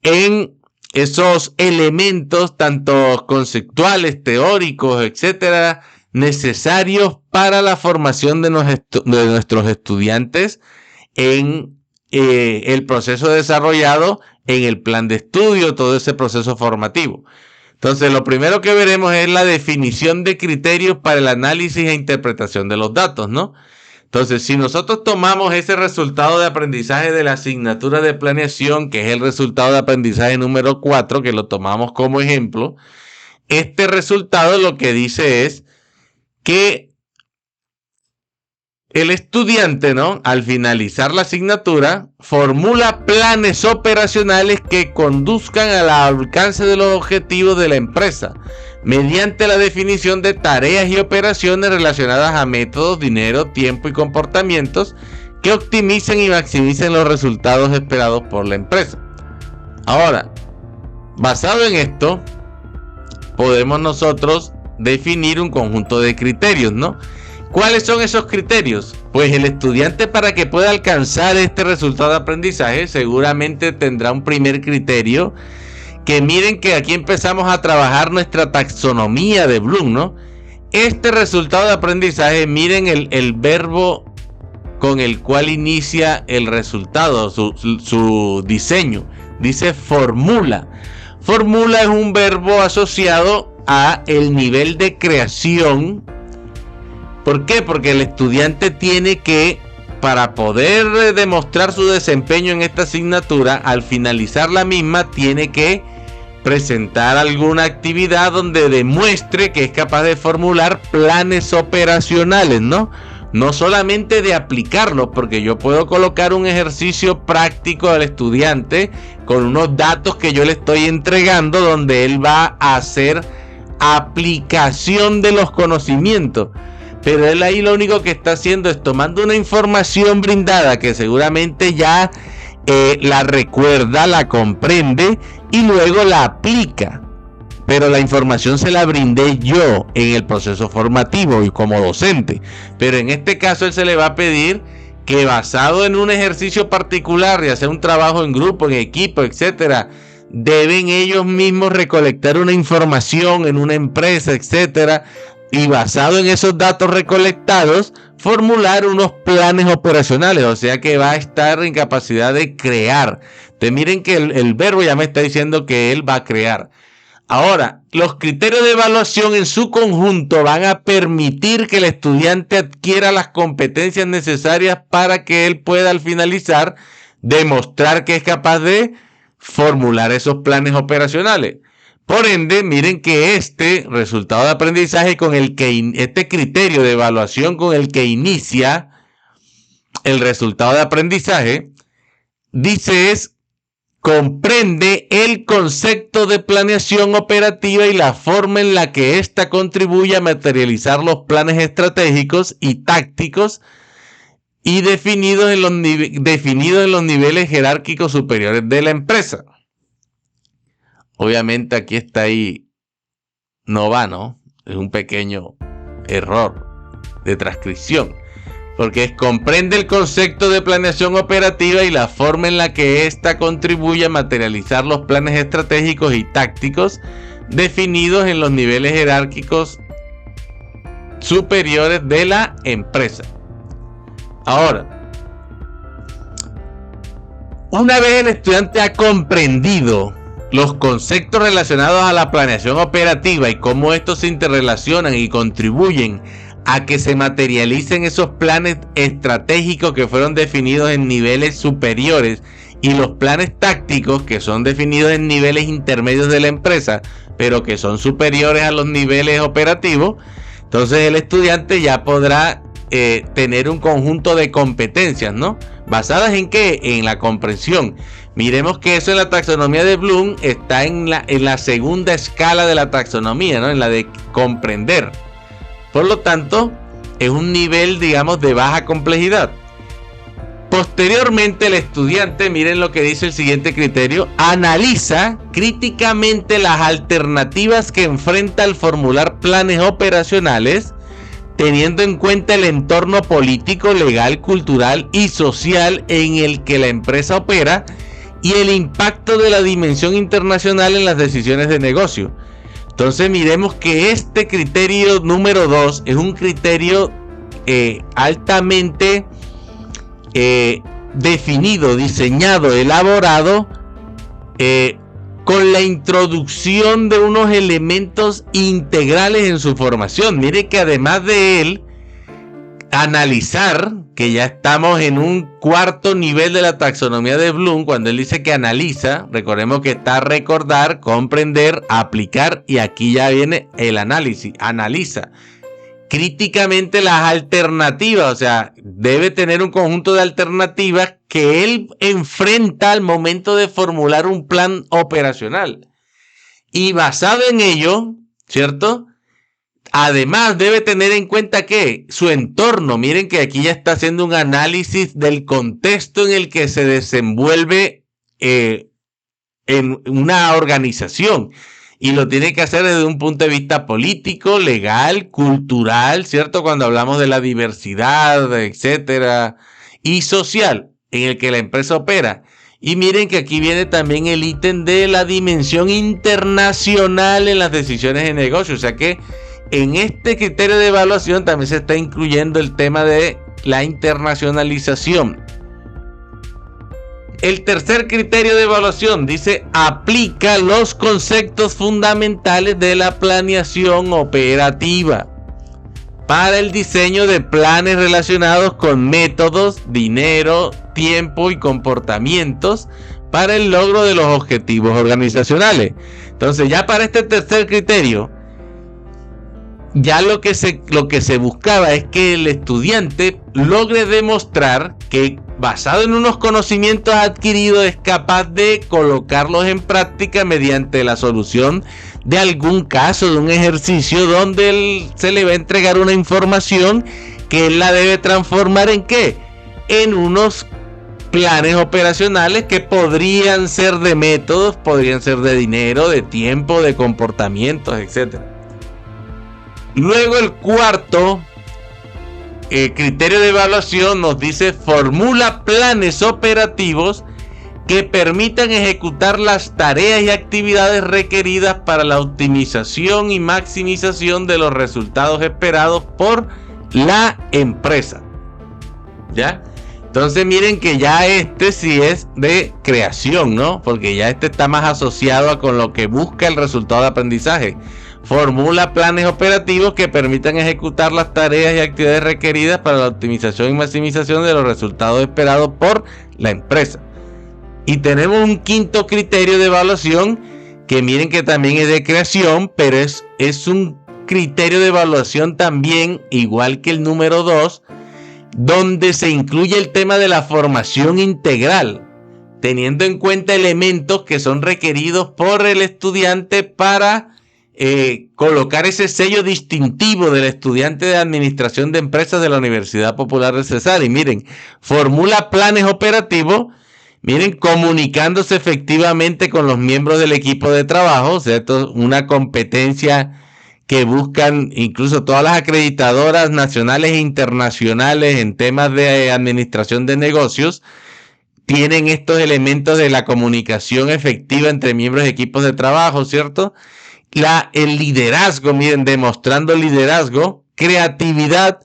en esos elementos tanto conceptuales, teóricos, etcétera, necesarios para la formación de nuestros estudiantes en el proceso desarrollado en el plan de estudio, todo ese proceso formativo. Entonces, lo primero que veremos es la definición de criterios para el análisis e interpretación de los datos, ¿no? Entonces, si nosotros tomamos ese resultado de aprendizaje de la asignatura de planeación, que es el resultado de aprendizaje número 4, que lo tomamos como ejemplo, este resultado lo que dice es que el estudiante, ¿no?, al finalizar la asignatura, formula planes operacionales que conduzcan al alcance de los objetivos de la empresa, mediante la definición de tareas y operaciones relacionadas a métodos, dinero, tiempo y comportamientos que optimicen y maximicen los resultados esperados por la empresa. Ahora, basado en esto, podemos nosotros definir un conjunto de criterios, ¿no? ¿Cuáles son esos criterios? Pues el estudiante, para que pueda alcanzar este resultado de aprendizaje, seguramente tendrá un primer criterio, que miren que aquí empezamos a trabajar nuestra taxonomía de Bloom, ¿no? Este resultado de aprendizaje, miren el verbo con el cual inicia el resultado, su diseño. Dice formula. Formula es un verbo asociado a el nivel de creación. ¿Por qué? Porque el estudiante tiene que, para poder demostrar su desempeño en esta asignatura, al finalizar la misma, tiene que presentar alguna actividad donde demuestre que es capaz de formular planes operacionales, ¿no? No solamente de aplicarlos, porque yo puedo colocar un ejercicio práctico al estudiante con unos datos que yo le estoy entregando, donde él va a hacer aplicación de los conocimientos. Pero él ahí lo único que está haciendo es tomando una información brindada que seguramente ya la recuerda, la comprende y luego la aplica. Pero la información se la brindé yo en el proceso formativo y como docente. Pero en este caso él se le va a pedir que, basado en un ejercicio particular, ya sea un trabajo en grupo, en equipo, etcétera, deben ellos mismos recolectar una información en una empresa, etcétera, y basado en esos datos recolectados, formular unos planes operacionales, o sea que va a estar en capacidad de crear. Entonces miren que el verbo ya me está diciendo que él va a crear. Ahora, los criterios de evaluación en su conjunto van a permitir que el estudiante adquiera las competencias necesarias para que él pueda, al finalizar, demostrar que es capaz de formular esos planes operacionales. Por ende, miren que este resultado de aprendizaje con el que este criterio de evaluación con el que inicia el resultado de aprendizaje, dice comprende el concepto de planeación operativa y la forma en la que ésta contribuye a materializar los planes estratégicos y tácticos y definidos en los niveles jerárquicos superiores de la empresa. Obviamente aquí está ahí, no va, ¿no? Es un pequeño error de transcripción. porque comprende el concepto de planeación operativa y la forma en la que ésta contribuye a materializar los planes estratégicos y tácticos definidos en los niveles jerárquicos superiores de la empresa. Ahora, una vez el estudiante ha comprendido los conceptos relacionados a la planeación operativa y cómo estos se interrelacionan y contribuyen a que se materialicen esos planes estratégicos que fueron definidos en niveles superiores y los planes tácticos que son definidos en niveles intermedios de la empresa, pero que son superiores a los niveles operativos, entonces el estudiante ya podrá tener un conjunto de competencias, ¿no? ¿Basadas en qué? En la comprensión. Miremos que eso en la taxonomía de Bloom está en la segunda escala de la taxonomía, ¿no? En la de comprender. Por lo tanto, es un nivel, digamos, de baja complejidad. Posteriormente, el estudiante, miren lo que dice el siguiente criterio, analiza críticamente las alternativas que enfrenta al formular planes operacionales, teniendo en cuenta el entorno político, legal, cultural y social en el que la empresa opera y el impacto de la dimensión internacional en las decisiones de negocio. Entonces miremos que este criterio número 2 es un criterio altamente definido, diseñado, elaborado con la introducción de unos elementos integrales en su formación. Mire que además de él analizar, que ya estamos en un cuarto nivel de la taxonomía de Bloom, cuando él dice que analiza, recordemos que está recordar, comprender, aplicar, y aquí ya viene el análisis, analiza críticamente las alternativas, o sea, debe tener un conjunto de alternativas que él enfrenta al momento de formular un plan operacional. Y basado en ello, ¿cierto? Además debe tener en cuenta que su entorno, miren que aquí ya está haciendo un análisis del contexto en el que se desenvuelve en una organización. Y lo tiene que hacer desde un punto de vista político, legal, cultural, ¿cierto? Cuando hablamos de la diversidad, etcétera, y social en el que la empresa opera. Y miren que aquí viene también el ítem de la dimensión internacional en las decisiones de negocio. O sea que en este criterio de evaluación también se está incluyendo el tema de la internacionalización. El tercer criterio de evaluación dice: aplica los conceptos fundamentales de la planeación operativa para el diseño de planes relacionados con métodos, dinero, tiempo y comportamientos para el logro de los objetivos organizacionales. Entonces, ya para este tercer criterio, ya lo que se buscaba es que el estudiante logre demostrar que, basado en unos conocimientos adquiridos, es capaz de colocarlos en práctica mediante la solución de algún caso, de un ejercicio donde se le va a entregar una información que él la debe transformar ¿en qué? En unos planes operacionales que podrían ser de métodos, podrían ser de dinero, de tiempo, de comportamientos, etcétera. Luego el cuarto criterio de evaluación nos dice: formula planes operativos que permitan ejecutar las tareas y actividades requeridas para la optimización y maximización de los resultados esperados por la empresa. ¿Ya? Entonces miren que ya este sí es de creación, ¿no? Porque ya este está más asociado con lo que busca el resultado de aprendizaje. Formula planes operativos que permitan ejecutar las tareas y actividades requeridas para la optimización y maximización de los resultados esperados por la empresa. Y tenemos un quinto criterio de evaluación que miren que también es de creación, pero es un criterio de evaluación también, igual que el número 2, donde se incluye el tema de la formación integral, teniendo en cuenta elementos que son requeridos por el estudiante para colocar ese sello distintivo del estudiante de administración de empresas de la Universidad Popular de Cesar. Y miren, formula planes operativos, miren, comunicándose efectivamente con los miembros del equipo de trabajo. O sea, esto es una competencia que buscan, incluso todas las acreditadoras nacionales e internacionales en temas de administración de negocios, tienen estos elementos de la comunicación efectiva entre miembros de equipos de trabajo, ¿cierto? El liderazgo, miren, demostrando liderazgo, creatividad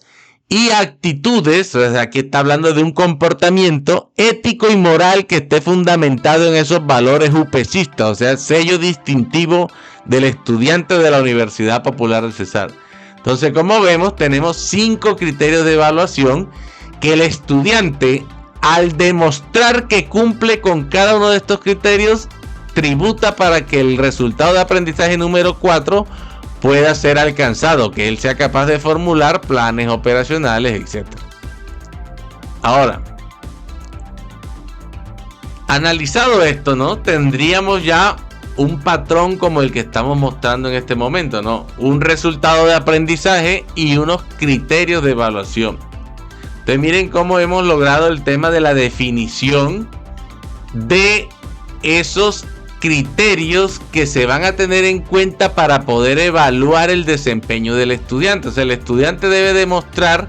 y actitudes. O sea, aquí está hablando de un comportamiento ético y moral que esté fundamentado en esos valores UPCistas, o sea, sello distintivo del estudiante de la Universidad Popular del Cesar. Entonces, como vemos, tenemos 5 criterios de evaluación que el estudiante, al demostrar que cumple con cada uno de estos criterios, tributa para que el resultado de aprendizaje número 4 pueda ser alcanzado, que él sea capaz de formular planes operacionales, etc. Ahora, analizado esto, ¿no? Tendríamos ya un patrón como el que estamos mostrando en este momento, ¿no? Un resultado de aprendizaje y unos criterios de evaluación. Entonces miren cómo hemos logrado el tema de la definición de esos criterios que se van a tener en cuenta para poder evaluar el desempeño del estudiante. O sea, el estudiante debe demostrar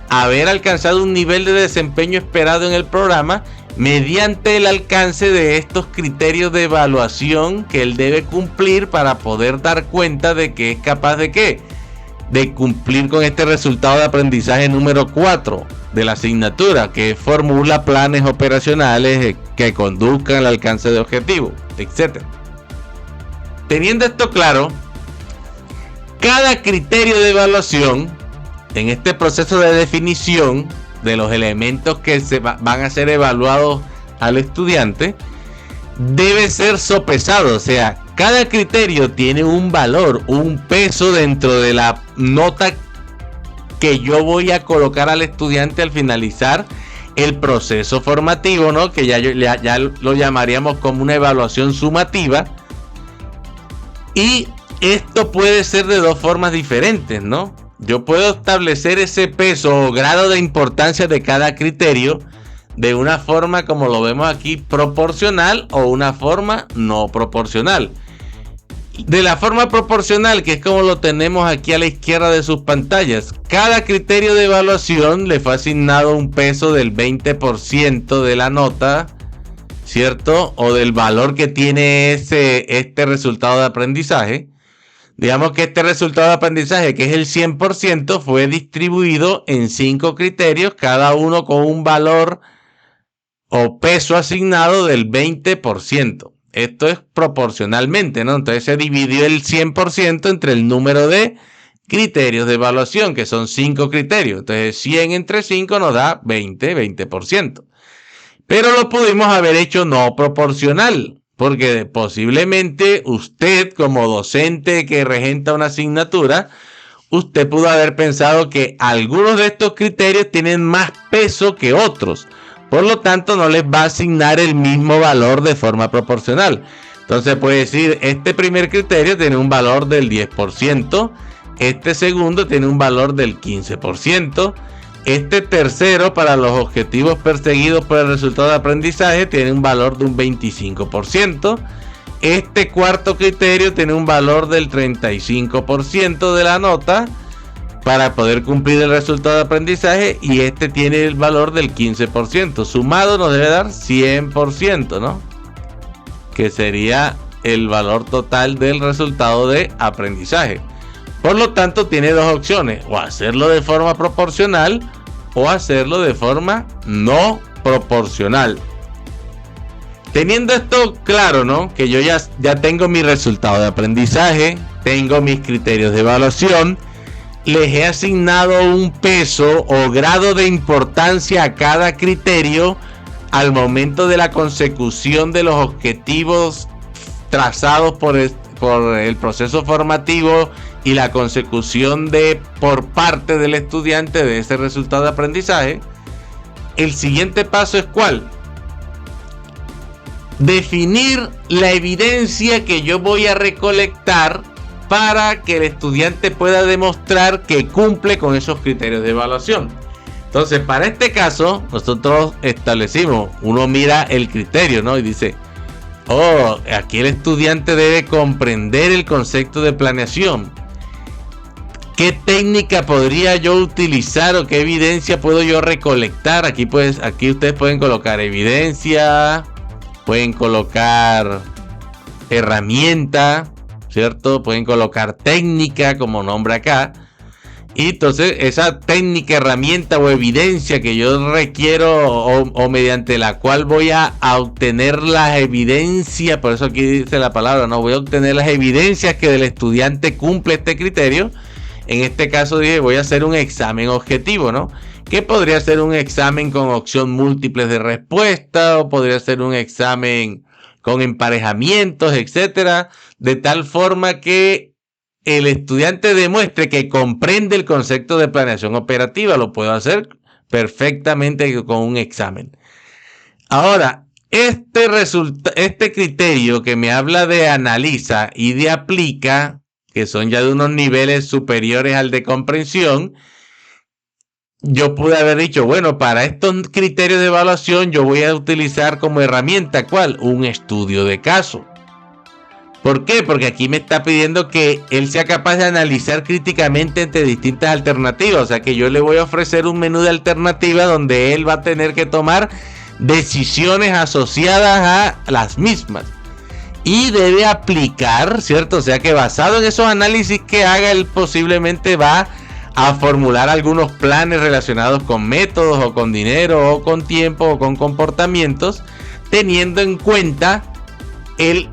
haber alcanzado un nivel de desempeño esperado en el programa mediante el alcance de estos criterios de evaluación que él debe cumplir para poder dar cuenta de que es capaz de ¿qué? De cumplir con este resultado de aprendizaje número 4 de la asignatura, que formula planes operacionales que conduzcan al alcance de objetivos, etc. Teniendo esto claro, cada criterio de evaluación en este proceso de definición de los elementos que van a ser evaluados al estudiante debe ser sopesado. O sea, cada criterio tiene un valor, un peso dentro de la nota que yo voy a colocar al estudiante al finalizar el proceso formativo, ¿no? Que ya lo llamaríamos como una evaluación sumativa. Y esto puede ser de dos formas diferentes, ¿no? Yo puedo establecer ese peso o grado de importancia de cada criterio de una forma, como lo vemos aquí, proporcional, o una forma no proporcional. De la forma proporcional, que es como lo tenemos aquí a la izquierda de sus pantallas, cada criterio de evaluación le fue asignado un peso del 20% de la nota, ¿cierto? O del valor que tiene este resultado de aprendizaje. Digamos que este resultado de aprendizaje, que es el 100%, fue distribuido en 5 criterios, cada uno con un valor o peso asignado del 20%. Esto es proporcionalmente, ¿no? Entonces se dividió el 100% entre el número de criterios de evaluación, que son 5 criterios. Entonces 100 entre 5 nos da 20%. Pero lo pudimos haber hecho no proporcional, porque posiblemente usted, como docente que regenta una asignatura, usted pudo haber pensado que algunos de estos criterios tienen más peso que otros. Por lo tanto, no les va a asignar el mismo valor de forma proporcional. Entonces puede decir, este primer criterio tiene un valor del 10%, este segundo tiene un valor del 15%, este tercero, para los objetivos perseguidos por el resultado de aprendizaje, tiene un valor de un 25%, este cuarto criterio tiene un valor del 35% de la nota para poder cumplir el resultado de aprendizaje, y este tiene el valor del 15%. Sumado nos debe dar 100%, ¿no? Que sería el valor total del resultado de aprendizaje. Por lo tanto, tiene dos opciones: o hacerlo de forma proporcional o hacerlo de forma no proporcional. Teniendo esto claro, ¿no? Que yo ya tengo mi resultado de aprendizaje, tengo mis criterios de evaluación, les he asignado un peso o grado de importancia a cada criterio al momento de la consecución de los objetivos trazados por el proceso formativo y la consecución por parte del estudiante de ese resultado de aprendizaje. El siguiente paso es ¿cuál? Definir la evidencia que yo voy a recolectar para que el estudiante pueda demostrar que cumple con esos criterios de evaluación. Entonces, para este caso, nosotros establecimos, uno mira el criterio, ¿no? Y dice, aquí el estudiante debe comprender el concepto de planeación. ¿Qué técnica podría yo utilizar o qué evidencia puedo yo recolectar? Aquí ustedes pueden colocar evidencia, pueden colocar herramienta, ¿cierto? Pueden colocar técnica como nombre acá. Y entonces esa técnica, herramienta o evidencia que yo requiero o mediante la cual voy a obtener las evidencias, por eso aquí dice la palabra, no voy a obtener las evidencias que el estudiante cumple este criterio. En este caso dije, voy a hacer un examen objetivo, ¿no? Que podría ser un examen con opción múltiples de respuesta, o podría ser un examen con emparejamientos, etcétera, de tal forma que el estudiante demuestre que comprende el concepto de planeación operativa. Lo puedo hacer perfectamente con un examen. Ahora, este criterio que me habla de analiza y de aplica, que son ya de unos niveles superiores al de comprensión, yo pude haber dicho, bueno, para estos criterios de evaluación yo voy a utilizar como herramienta, ¿cuál? Un estudio de caso. ¿Por qué? Porque aquí me está pidiendo que él sea capaz de analizar críticamente entre distintas alternativas. O sea que yo le voy a ofrecer un menú de alternativas donde él va a tener que tomar decisiones asociadas a las mismas. Y debe aplicar, ¿cierto? O sea que basado en esos análisis que haga, él posiblemente va a formular algunos planes relacionados con métodos o con dinero o con tiempo o con comportamientos, teniendo en cuenta el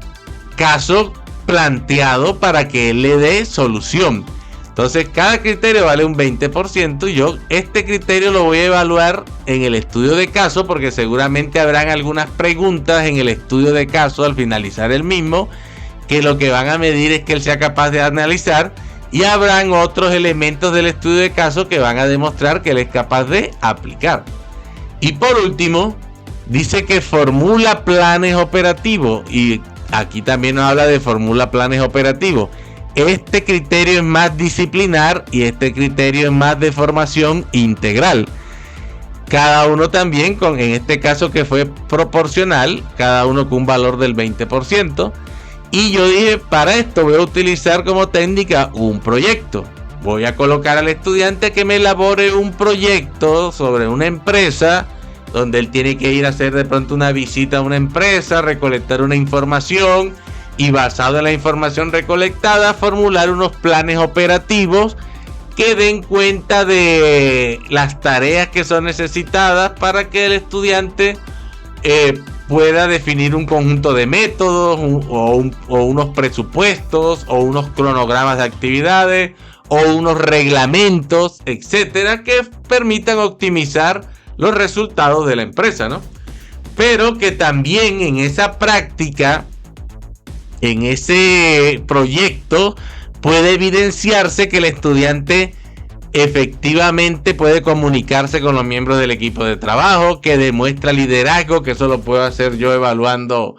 caso planteado para que él le dé solución. Entonces cada criterio vale un 20% y yo este criterio lo voy a evaluar en el estudio de caso, porque seguramente habrán algunas preguntas en el estudio de caso al finalizar el mismo que lo que van a medir es que él sea capaz de analizar, y habrán otros elementos del estudio de caso que van a demostrar que él es capaz de aplicar. Y por último dice que formula planes operativos, y aquí también nos habla de formula planes operativos. Este criterio es más disciplinar y este criterio es más de formación integral. Cada uno también en este caso que fue proporcional, cada uno con un valor del 20%. Y yo dije, para esto voy a utilizar como técnica un proyecto. Voy a colocar al estudiante que me elabore un proyecto sobre una empresa, donde él tiene que ir a hacer de pronto una visita a una empresa, recolectar una información y basado en la información recolectada formular unos planes operativos que den cuenta de las tareas que son necesitadas para que el estudiante pueda definir un conjunto de métodos o unos presupuestos o unos cronogramas de actividades o unos reglamentos, etcétera, que permitan optimizar los resultados de la empresa, ¿no? Pero que también en esa práctica, en ese proyecto, puede evidenciarse que el estudiante efectivamente puede comunicarse con los miembros del equipo de trabajo, que demuestra liderazgo, que eso lo puedo hacer yo evaluando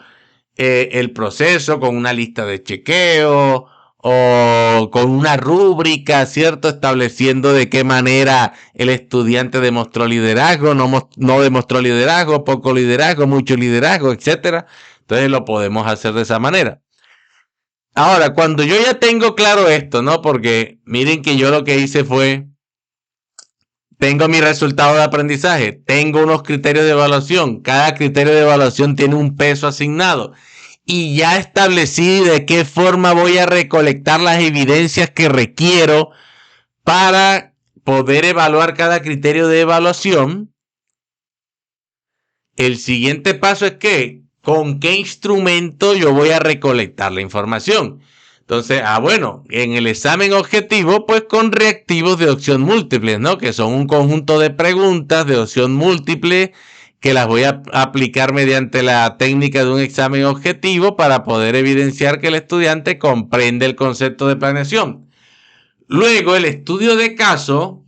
el proceso con una lista de chequeo o con una rúbrica, ¿cierto? Estableciendo de qué manera el estudiante demostró liderazgo, no demostró liderazgo, poco liderazgo, mucho liderazgo, etcétera. Entonces lo podemos hacer de esa manera. Ahora, cuando yo ya tengo claro esto, ¿no? Porque miren que yo lo que hice fue, tengo mi resultado de aprendizaje, tengo unos criterios de evaluación, cada criterio de evaluación tiene un peso asignado y ya establecí de qué forma voy a recolectar las evidencias que requiero para poder evaluar cada criterio de evaluación. El siguiente paso es que ¿con qué instrumento yo voy a recolectar la información? Entonces, bueno, en el examen objetivo, pues con reactivos de opción múltiple, ¿no? Que son un conjunto de preguntas de opción múltiple que las voy a aplicar mediante la técnica de un examen objetivo para poder evidenciar que el estudiante comprende el concepto de planeación. Luego, el estudio de caso,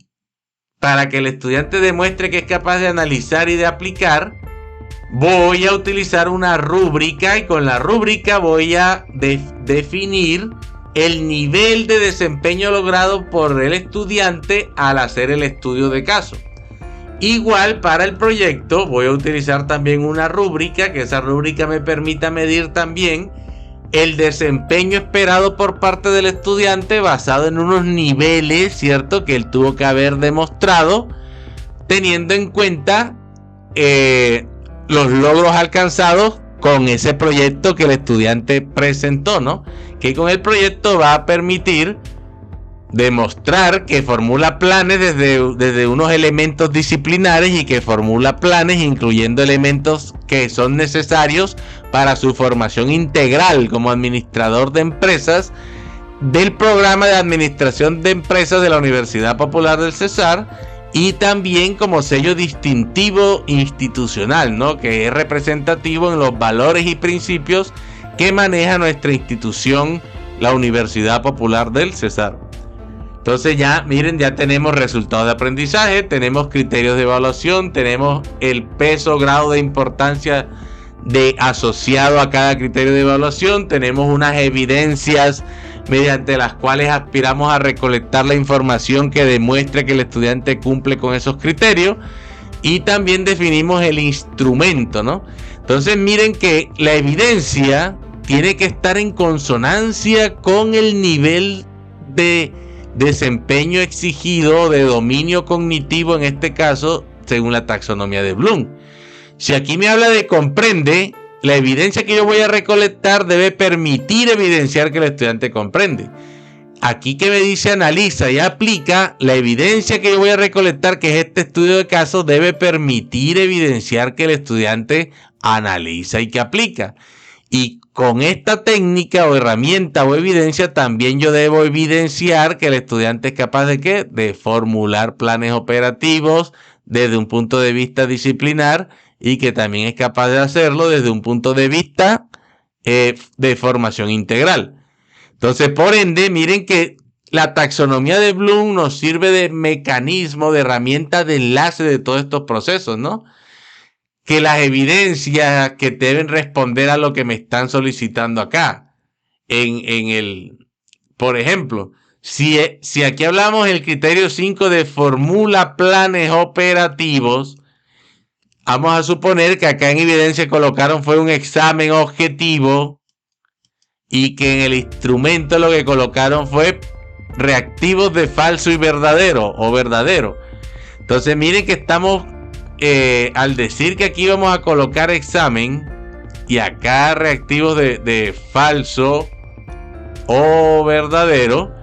para que el estudiante demuestre que es capaz de analizar y de aplicar, voy a utilizar una rúbrica y con la rúbrica voy a definir el nivel de desempeño logrado por el estudiante al hacer el estudio de caso. Igual para el proyecto voy a utilizar también una rúbrica, que esa rúbrica me permita medir también el desempeño esperado por parte del estudiante basado en unos niveles, ¿cierto?, que él tuvo que haber demostrado, teniendo en cuenta los logros alcanzados con ese proyecto que el estudiante presentó, ¿no? Que con el proyecto va a permitir demostrar que formula planes desde unos elementos disciplinares y que formula planes incluyendo elementos que son necesarios para su formación integral como administrador de empresas del programa de administración de empresas de la Universidad Popular del Cesar, y también como sello distintivo institucional, ¿no?, que es representativo en los valores y principios que maneja nuestra institución, la Universidad Popular del Cesar. Entonces ya, miren, ya tenemos resultados de aprendizaje, tenemos criterios de evaluación, tenemos el peso, grado de importancia asociado a cada criterio de evaluación, tenemos unas evidencias mediante las cuales aspiramos a recolectar la información que demuestre que el estudiante cumple con esos criterios, y también definimos el instrumento, ¿no? Entonces miren que la evidencia tiene que estar en consonancia con el nivel de desempeño exigido, de dominio cognitivo en este caso, según la taxonomía de Bloom. Si aquí me habla de comprende, la evidencia que yo voy a recolectar debe permitir evidenciar que el estudiante comprende. Aquí que me dice analiza y aplica, la evidencia que yo voy a recolectar, que es este estudio de caso, debe permitir evidenciar que el estudiante analiza y que aplica. Y con esta técnica o herramienta o evidencia también yo debo evidenciar que el estudiante es capaz de ¿qué? De formular planes operativos desde un punto de vista disciplinar, y que también es capaz de hacerlo desde un punto de vista de formación integral. Entonces, por ende, miren que la taxonomía de Bloom nos sirve de mecanismo, de herramienta de enlace de todos estos procesos, ¿no? Que las evidencias que deben responder a lo que me están solicitando acá. Por ejemplo, si aquí hablamos del criterio 5 de formula planes operativos, vamos a suponer que acá en evidencia colocaron fue un examen objetivo, y que en el instrumento lo que colocaron fue reactivos de falso y verdadero o verdadero. Entonces miren que estamos al decir que aquí vamos a colocar examen y acá reactivos de falso o verdadero,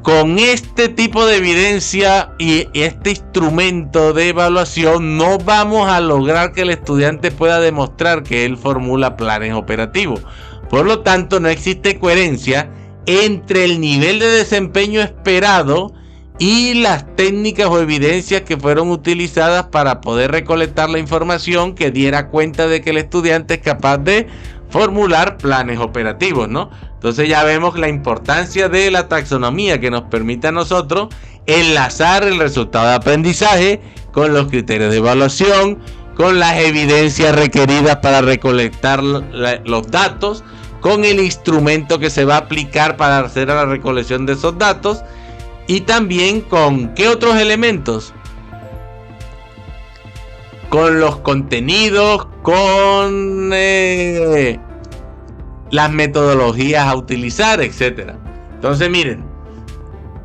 con este tipo de evidencia y este instrumento de evaluación no vamos a lograr que el estudiante pueda demostrar que él formula planes operativos. Por lo tanto, no existe coherencia entre el nivel de desempeño esperado y las técnicas o evidencias que fueron utilizadas para poder recolectar la información que diera cuenta de que el estudiante es capaz de formular planes operativos, ¿no? Entonces ya vemos la importancia de la taxonomía, que nos permite a nosotros enlazar el resultado de aprendizaje con los criterios de evaluación, con las evidencias requeridas para recolectar los datos, con el instrumento que se va a aplicar para hacer la recolección de esos datos, y también con ¿qué otros elementos? Con los contenidos, con las metodologías a utilizar, etc. Entonces miren,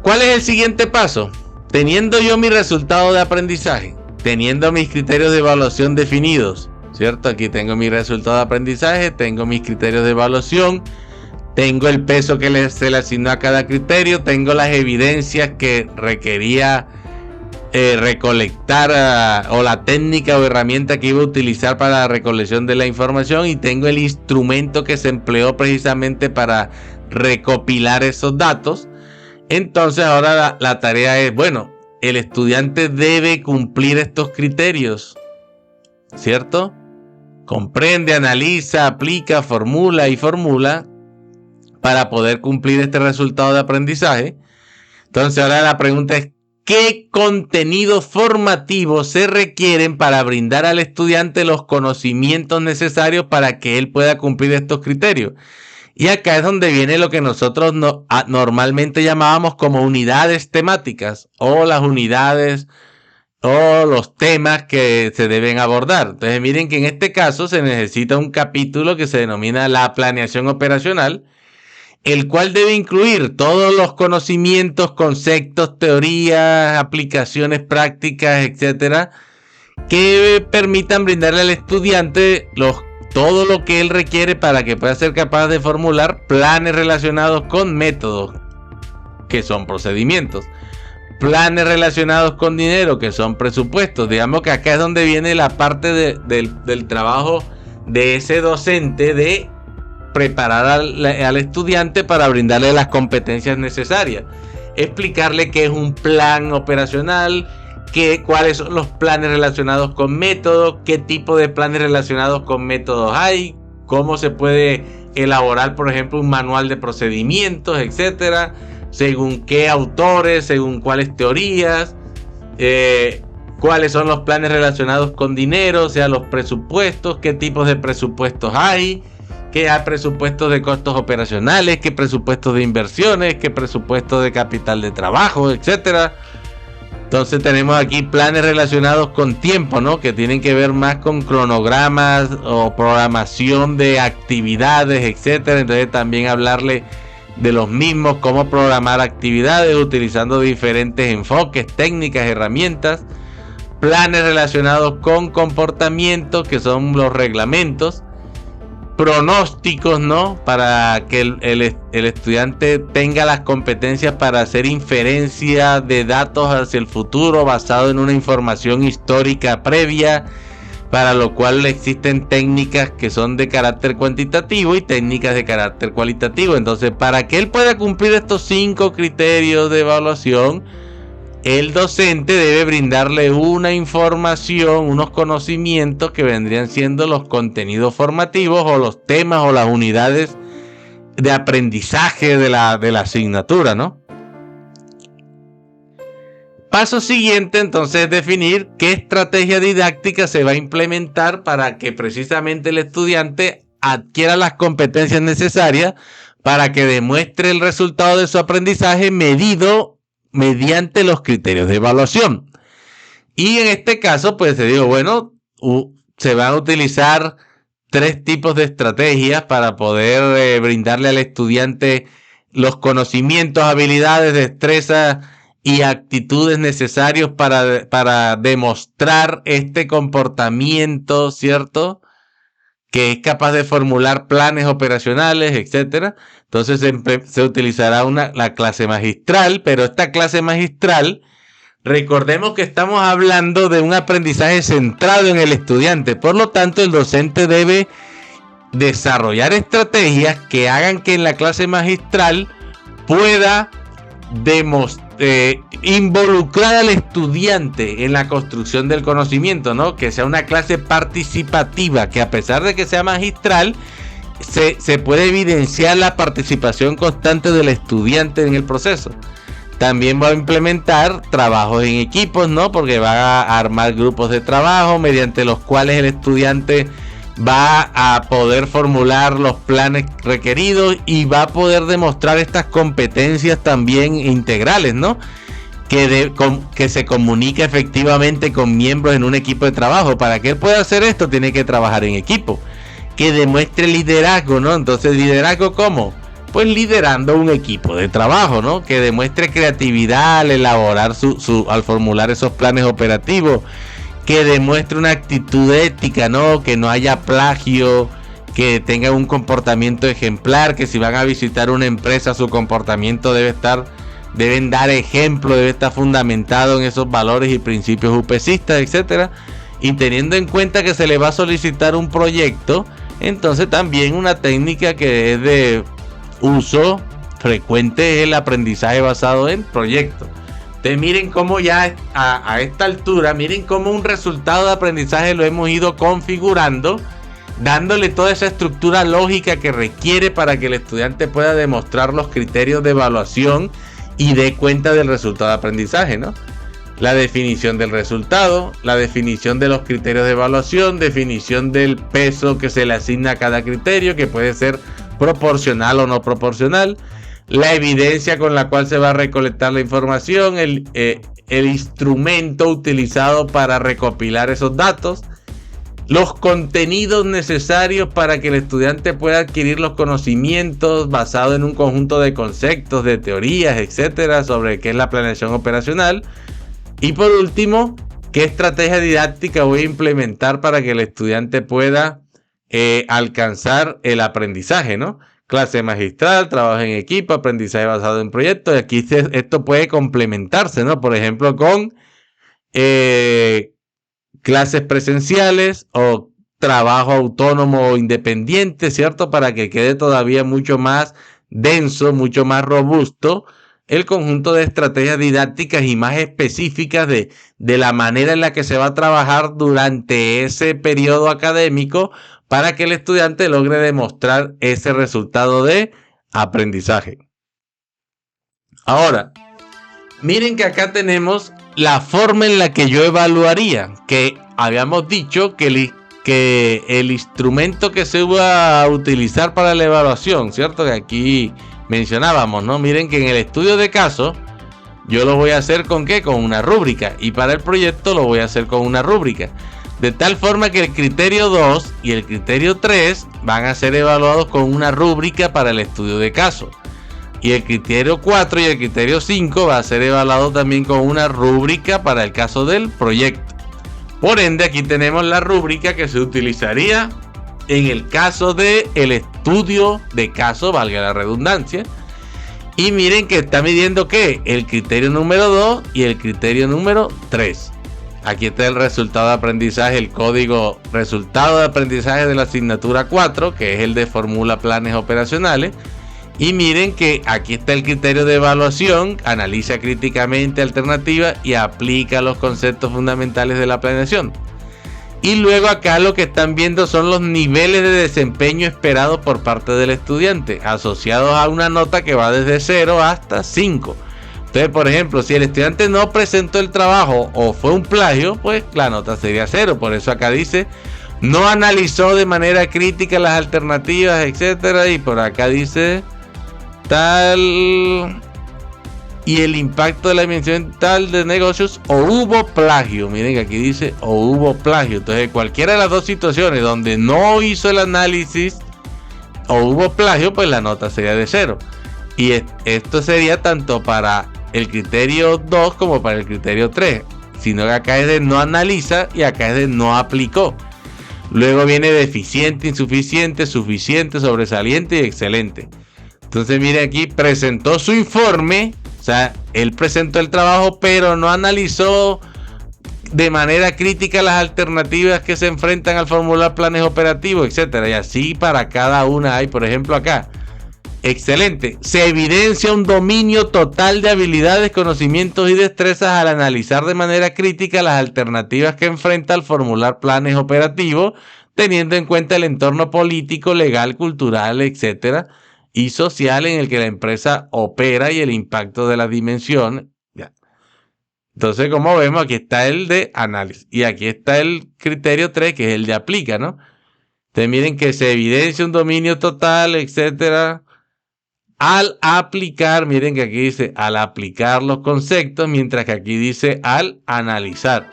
¿cuál es el siguiente paso? Teniendo yo mi resultado de aprendizaje, teniendo mis criterios de evaluación definidos, ¿cierto? Aquí tengo mi resultado de aprendizaje, tengo mis criterios de evaluación, tengo el peso que se le asignó a cada criterio, tengo las evidencias que requería recolectar o la técnica o herramienta que iba a utilizar para la recolección de la información, y tengo el instrumento que se empleó precisamente para recopilar esos datos. Entonces ahora la tarea es, bueno, el estudiante debe cumplir estos criterios, ¿cierto? Comprende, analiza, aplica, formula y formula para poder cumplir este resultado de aprendizaje. Entonces ahora la pregunta es, ¿qué contenidos formativos se requieren para brindar al estudiante los conocimientos necesarios para que él pueda cumplir estos criterios? Y acá es donde viene lo que nosotros normalmente llamábamos como unidades temáticas, o las unidades o los temas que se deben abordar. Entonces miren que en este caso se necesita un capítulo que se denomina la planeación operacional, el cual debe incluir todos los conocimientos, conceptos, teorías, aplicaciones prácticas, etcétera, que permitan brindarle al estudiante todo lo que él requiere para que pueda ser capaz de formular planes relacionados con métodos, que son procedimientos, planes relacionados con dinero, que son presupuestos. Digamos que acá es donde viene la parte del trabajo de ese docente de preparar al estudiante para brindarle las competencias necesarias, explicarle qué es un plan operacional, cuáles son los planes relacionados con métodos, qué tipo de planes relacionados con métodos hay, cómo se puede elaborar, por ejemplo, un manual de procedimientos, etcétera, según qué autores, según cuáles teorías, cuáles son los planes relacionados con dinero, o sea, los presupuestos, qué tipos de presupuestos hay, qué hay presupuestos de costos operacionales, qué presupuestos de inversiones, qué presupuestos de capital de trabajo, etcétera. Entonces tenemos aquí planes relacionados con tiempo, ¿no? Que tienen que ver más con cronogramas o programación de actividades, etcétera. Entonces también hablarle de los mismos, cómo programar actividades utilizando diferentes enfoques, técnicas, herramientas. Planes relacionados con comportamiento, que son los reglamentos. Pronósticos, ¿no? Para que el estudiante tenga las competencias para hacer inferencia de datos hacia el futuro basado en una información histórica previa, para lo cual existen técnicas que son de carácter cuantitativo y técnicas de carácter cualitativo. Entonces, para que él pueda cumplir estos 5 criterios de evaluación, el docente debe brindarle una información, unos conocimientos que vendrían siendo los contenidos formativos o los temas o las unidades de aprendizaje de la asignatura, ¿no? Paso siguiente, entonces, es definir qué estrategia didáctica se va a implementar para que precisamente el estudiante adquiera las competencias necesarias para que demuestre el resultado de su aprendizaje medido mediante los criterios de evaluación. Y en este caso, pues te digo, bueno, se van a utilizar 3 tipos de estrategias para poder brindarle al estudiante los conocimientos, habilidades, destrezas y actitudes necesarios para demostrar este comportamiento, ¿cierto? Que es capaz de formular planes operacionales, etcétera. Entonces se utilizará la clase magistral, pero esta clase magistral, recordemos que estamos hablando de un aprendizaje centrado en el estudiante. Por lo tanto, el docente debe desarrollar estrategias que hagan que en la clase magistral pueda involucrar al estudiante en la construcción del conocimiento, ¿no? Que sea una clase participativa, que a pesar de que sea magistral, se puede evidenciar la participación constante del estudiante en el proceso. También va a implementar trabajos en equipos, ¿no? Porque va a armar grupos de trabajo mediante los cuales el estudiante va a poder formular los planes requeridos y va a poder demostrar estas competencias también integrales, ¿no? Que se comunique efectivamente con miembros en un equipo de trabajo. Para que él pueda hacer esto, tiene que trabajar en equipo. Que demuestre liderazgo, ¿no? Entonces, ¿liderazgo cómo? Pues liderando un equipo de trabajo, ¿no? Que demuestre creatividad al elaborar al formular esos planes operativos. Que demuestre una actitud ética, ¿no? Que no haya plagio, que tenga un comportamiento ejemplar, que si van a visitar una empresa, su comportamiento deben dar ejemplo, debe estar fundamentado en esos valores y principios UPCistas, etcétera. Y teniendo en cuenta que se le va a solicitar un proyecto, entonces también una técnica que es de uso frecuente es el aprendizaje basado en proyectos. Entonces miren cómo ya a esta altura, miren cómo un resultado de aprendizaje lo hemos ido configurando, dándole toda esa estructura lógica que requiere para que el estudiante pueda demostrar los criterios de evaluación y dé cuenta del resultado de aprendizaje, ¿no? La definición del resultado, la definición de los criterios de evaluación, definición del peso que se le asigna a cada criterio, que puede ser proporcional o no proporcional, la evidencia con la cual se va a recolectar la información, el instrumento utilizado para recopilar esos datos, los contenidos necesarios para que el estudiante pueda adquirir los conocimientos basados en un conjunto de conceptos, de teorías, etcétera, sobre qué es la planeación operacional. Y por último, qué estrategia didáctica voy a implementar para que el estudiante pueda alcanzar el aprendizaje, ¿no? Clase magistral, trabajo en equipo, aprendizaje basado en proyectos. Y aquí esto puede complementarse, ¿no? Por ejemplo, con clases presenciales o trabajo autónomo o independiente, ¿cierto? Para que quede todavía mucho más denso, mucho más robusto el conjunto de estrategias didácticas y más específicas de la manera en la que se va a trabajar durante ese periodo académico para que el estudiante logre demostrar ese resultado de aprendizaje. Ahora, miren que acá tenemos la forma en la que yo evaluaría, que habíamos dicho que el instrumento que se va a utilizar para la evaluación, ¿cierto? Que aquí mencionábamos, ¿no? Miren que en el estudio de caso, yo lo voy a hacer ¿con qué? Con una rúbrica. Y para el proyecto lo voy a hacer con una rúbrica. De tal forma que el criterio 2 y el criterio 3 van a ser evaluados con una rúbrica para el estudio de caso. Y el criterio 4 y el criterio 5 va a ser evaluado también con una rúbrica para el caso del proyecto. Por ende, aquí tenemos la rúbrica que se utilizaría en el caso del estudio de caso, valga la redundancia. Y miren que está midiendo ¿qué? El criterio número 2 y el criterio número 3. Aquí está el resultado de aprendizaje, el código resultado de aprendizaje de la asignatura 4, que es el de formula planes operacionales. Y miren que aquí está el criterio de evaluación, analiza críticamente alternativas y aplica los conceptos fundamentales de la planeación. Y luego acá lo que están viendo son los niveles de desempeño esperados por parte del estudiante, asociados a una nota que va desde 0 hasta 5. Entonces, por ejemplo, si el estudiante no presentó el trabajo o fue un plagio, pues la nota sería 0. Por eso acá dice, no analizó de manera crítica las alternativas, etcétera. Y por acá dice tal y el impacto de la dimensión tal de negocios o hubo plagio. Miren que aquí dice o hubo plagio. Entonces cualquiera de las dos situaciones donde no hizo el análisis o hubo plagio, pues la nota sería de 0. Y esto sería tanto para el criterio 2 como para el criterio 3, sino que acá es de no analiza y acá es de no aplicó. Luego viene deficiente, insuficiente, suficiente, sobresaliente y excelente. Entonces miren aquí, presentó su informe, o sea, él presentó el trabajo, pero no analizó de manera crítica las alternativas que se enfrentan al formular planes operativos, etcétera. Y así para cada una hay, por ejemplo, acá. Excelente. Se evidencia un dominio total de habilidades, conocimientos y destrezas al analizar de manera crítica las alternativas que enfrenta al formular planes operativos, teniendo en cuenta el entorno político, legal, cultural, etcétera, y social en el que la empresa opera y el impacto de la dimensión. Ya. Entonces, como vemos, aquí está el de análisis y aquí está el criterio 3, que es el de aplica, ¿no? Entonces, miren que se evidencia un dominio total, etcétera. Al aplicar, miren que aquí dice al aplicar los conceptos, mientras que aquí dice al analizar.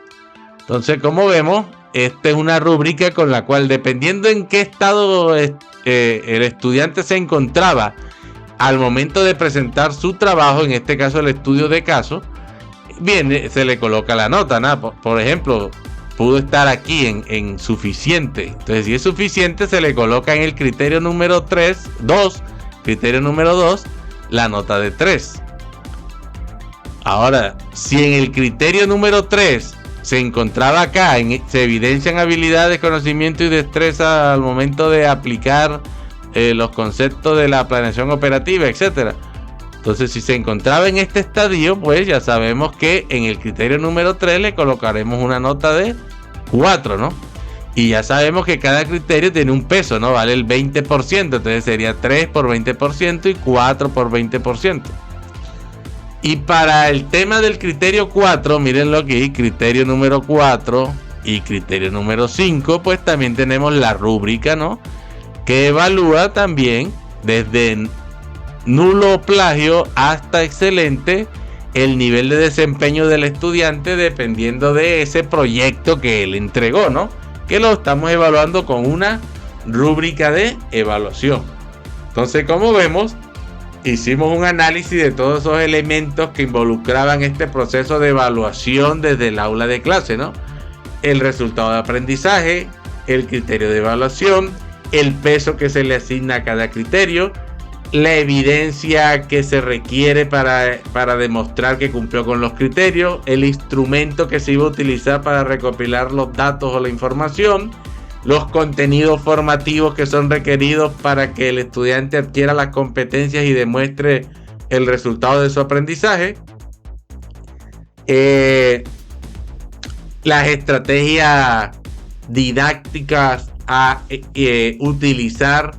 Entonces, como vemos, esta es una rúbrica con la cual, dependiendo en qué estado el estudiante se encontraba al momento de presentar su trabajo, en este caso el estudio de caso, bien, se le coloca la nota, ¿no? Por ejemplo, pudo estar aquí en suficiente. Entonces, si es suficiente, se le coloca en el criterio número 2, criterio número 2, la nota de 3. Ahora, si en el criterio número 3 se encontraba acá, se evidencian habilidades, conocimiento y destreza al momento de aplicar los conceptos de la planeación operativa, etcétera. Entonces, si se encontraba en este estadio, pues ya sabemos que en el criterio número 3 le colocaremos una nota de 4, ¿no? Y ya sabemos que cada criterio tiene un peso, ¿no? Vale el 20%, entonces sería 3 por 20% y 4 por 20%. Y para el tema del criterio 4, mírenlo aquí, criterio número 4 y criterio número 5, pues también tenemos la rúbrica, ¿no? Que evalúa también desde nulo plagio hasta excelente el nivel de desempeño del estudiante dependiendo de ese proyecto que él entregó, ¿no? Que lo estamos evaluando con una rúbrica de evaluación. Entonces, como vemos, hicimos un análisis de todos esos elementos que involucraban este proceso de evaluación desde el aula de clase, ¿no? El resultado de aprendizaje, el criterio de evaluación, el peso que se le asigna a cada criterio, la evidencia que se requiere para demostrar que cumplió con los criterios, el instrumento que se iba a utilizar para recopilar los datos o la información, los contenidos formativos que son requeridos para que el estudiante adquiera las competencias y demuestre el resultado de su aprendizaje, las estrategias didácticas a utilizar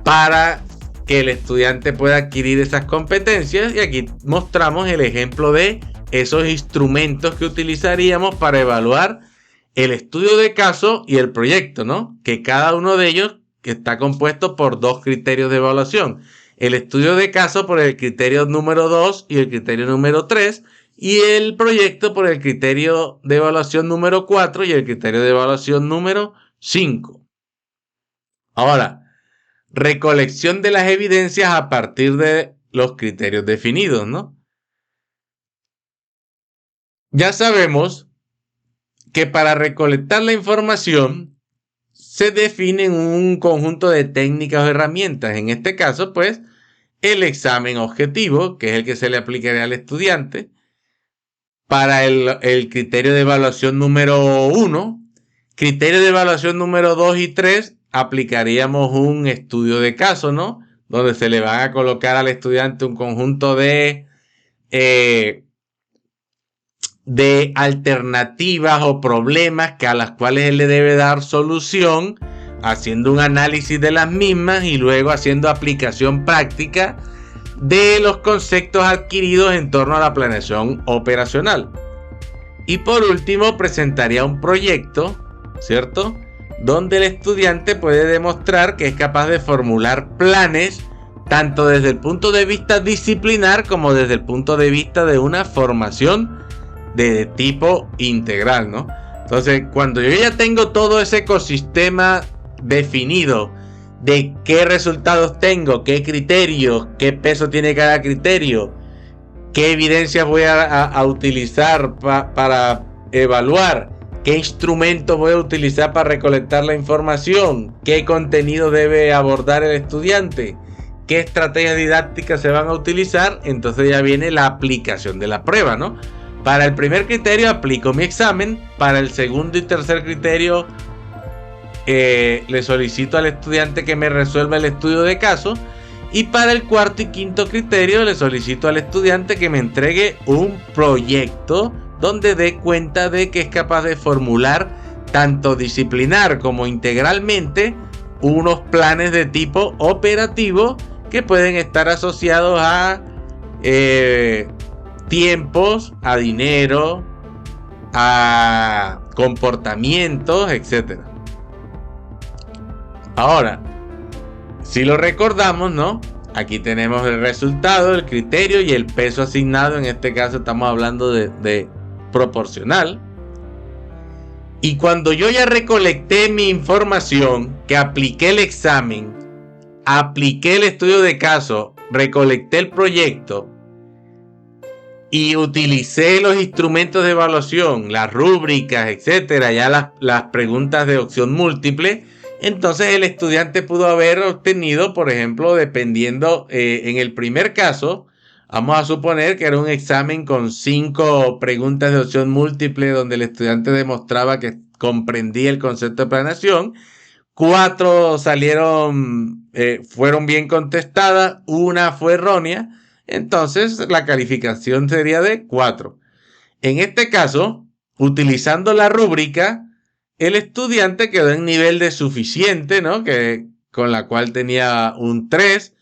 para que el estudiante pueda adquirir esas competencias, y aquí mostramos el ejemplo de esos instrumentos que utilizaríamos para evaluar el estudio de caso y el proyecto, ¿no? Que cada uno de ellos está compuesto por dos criterios de evaluación. El estudio de caso por el criterio número 2 y el criterio número 3, y el proyecto por el criterio de evaluación número 4 y el criterio de evaluación número 5. Ahora, recolección de las evidencias a partir de los criterios definidos, ¿no? Ya sabemos que para recolectar la información se definen un conjunto de técnicas o herramientas. En este caso, pues, el examen objetivo, que es el que se le aplicaría al estudiante. Para el criterio de evaluación número 1, criterio de evaluación número 2 y 3, aplicaríamos un estudio de caso, ¿no? Donde se le van a colocar al estudiante un conjunto de alternativas o problemas a las cuales él le debe dar solución, haciendo un análisis de las mismas y luego haciendo aplicación práctica de los conceptos adquiridos en torno a la planeación operacional. Y por último, presentaría un proyecto, ¿cierto?, donde el estudiante puede demostrar que es capaz de formular planes tanto desde el punto de vista disciplinar como desde el punto de vista de una formación de tipo integral, ¿no? Entonces, cuando yo ya tengo todo ese ecosistema definido de qué resultados tengo, qué criterios, qué peso tiene cada criterio, qué evidencias voy a utilizar para evaluar, qué instrumentos voy a utilizar para recolectar la información, qué contenido debe abordar el estudiante, qué estrategias didácticas se van a utilizar, entonces ya viene la aplicación de la prueba, ¿no? Para el primer criterio aplico mi examen, para el segundo y tercer criterio le solicito al estudiante que me resuelva el estudio de caso, y para el cuarto y quinto criterio le solicito al estudiante que me entregue un proyecto donde dé cuenta de que es capaz de formular tanto disciplinar como integralmente unos planes de tipo operativo que pueden estar asociados a tiempos, a dinero, a comportamientos, etc. Ahora, si lo recordamos, ¿no? Aquí tenemos el resultado, el criterio y el peso asignado. En este caso estamos hablando de proporcional. Y cuando yo ya recolecté mi información, que apliqué el examen, apliqué el estudio de caso, recolecté el proyecto y utilicé los instrumentos de evaluación, las rúbricas, etcétera, ya las preguntas de opción múltiple, entonces el estudiante pudo haber obtenido, por ejemplo, dependiendo, en el primer caso, vamos a suponer que era un examen con 5 preguntas de opción múltiple donde el estudiante demostraba que comprendía el concepto de planeación. 4 fueron bien contestadas, una fue errónea, entonces la calificación sería de 4. En este caso, utilizando la rúbrica, el estudiante quedó en nivel de suficiente, ¿no? Con la cual tenía un 3.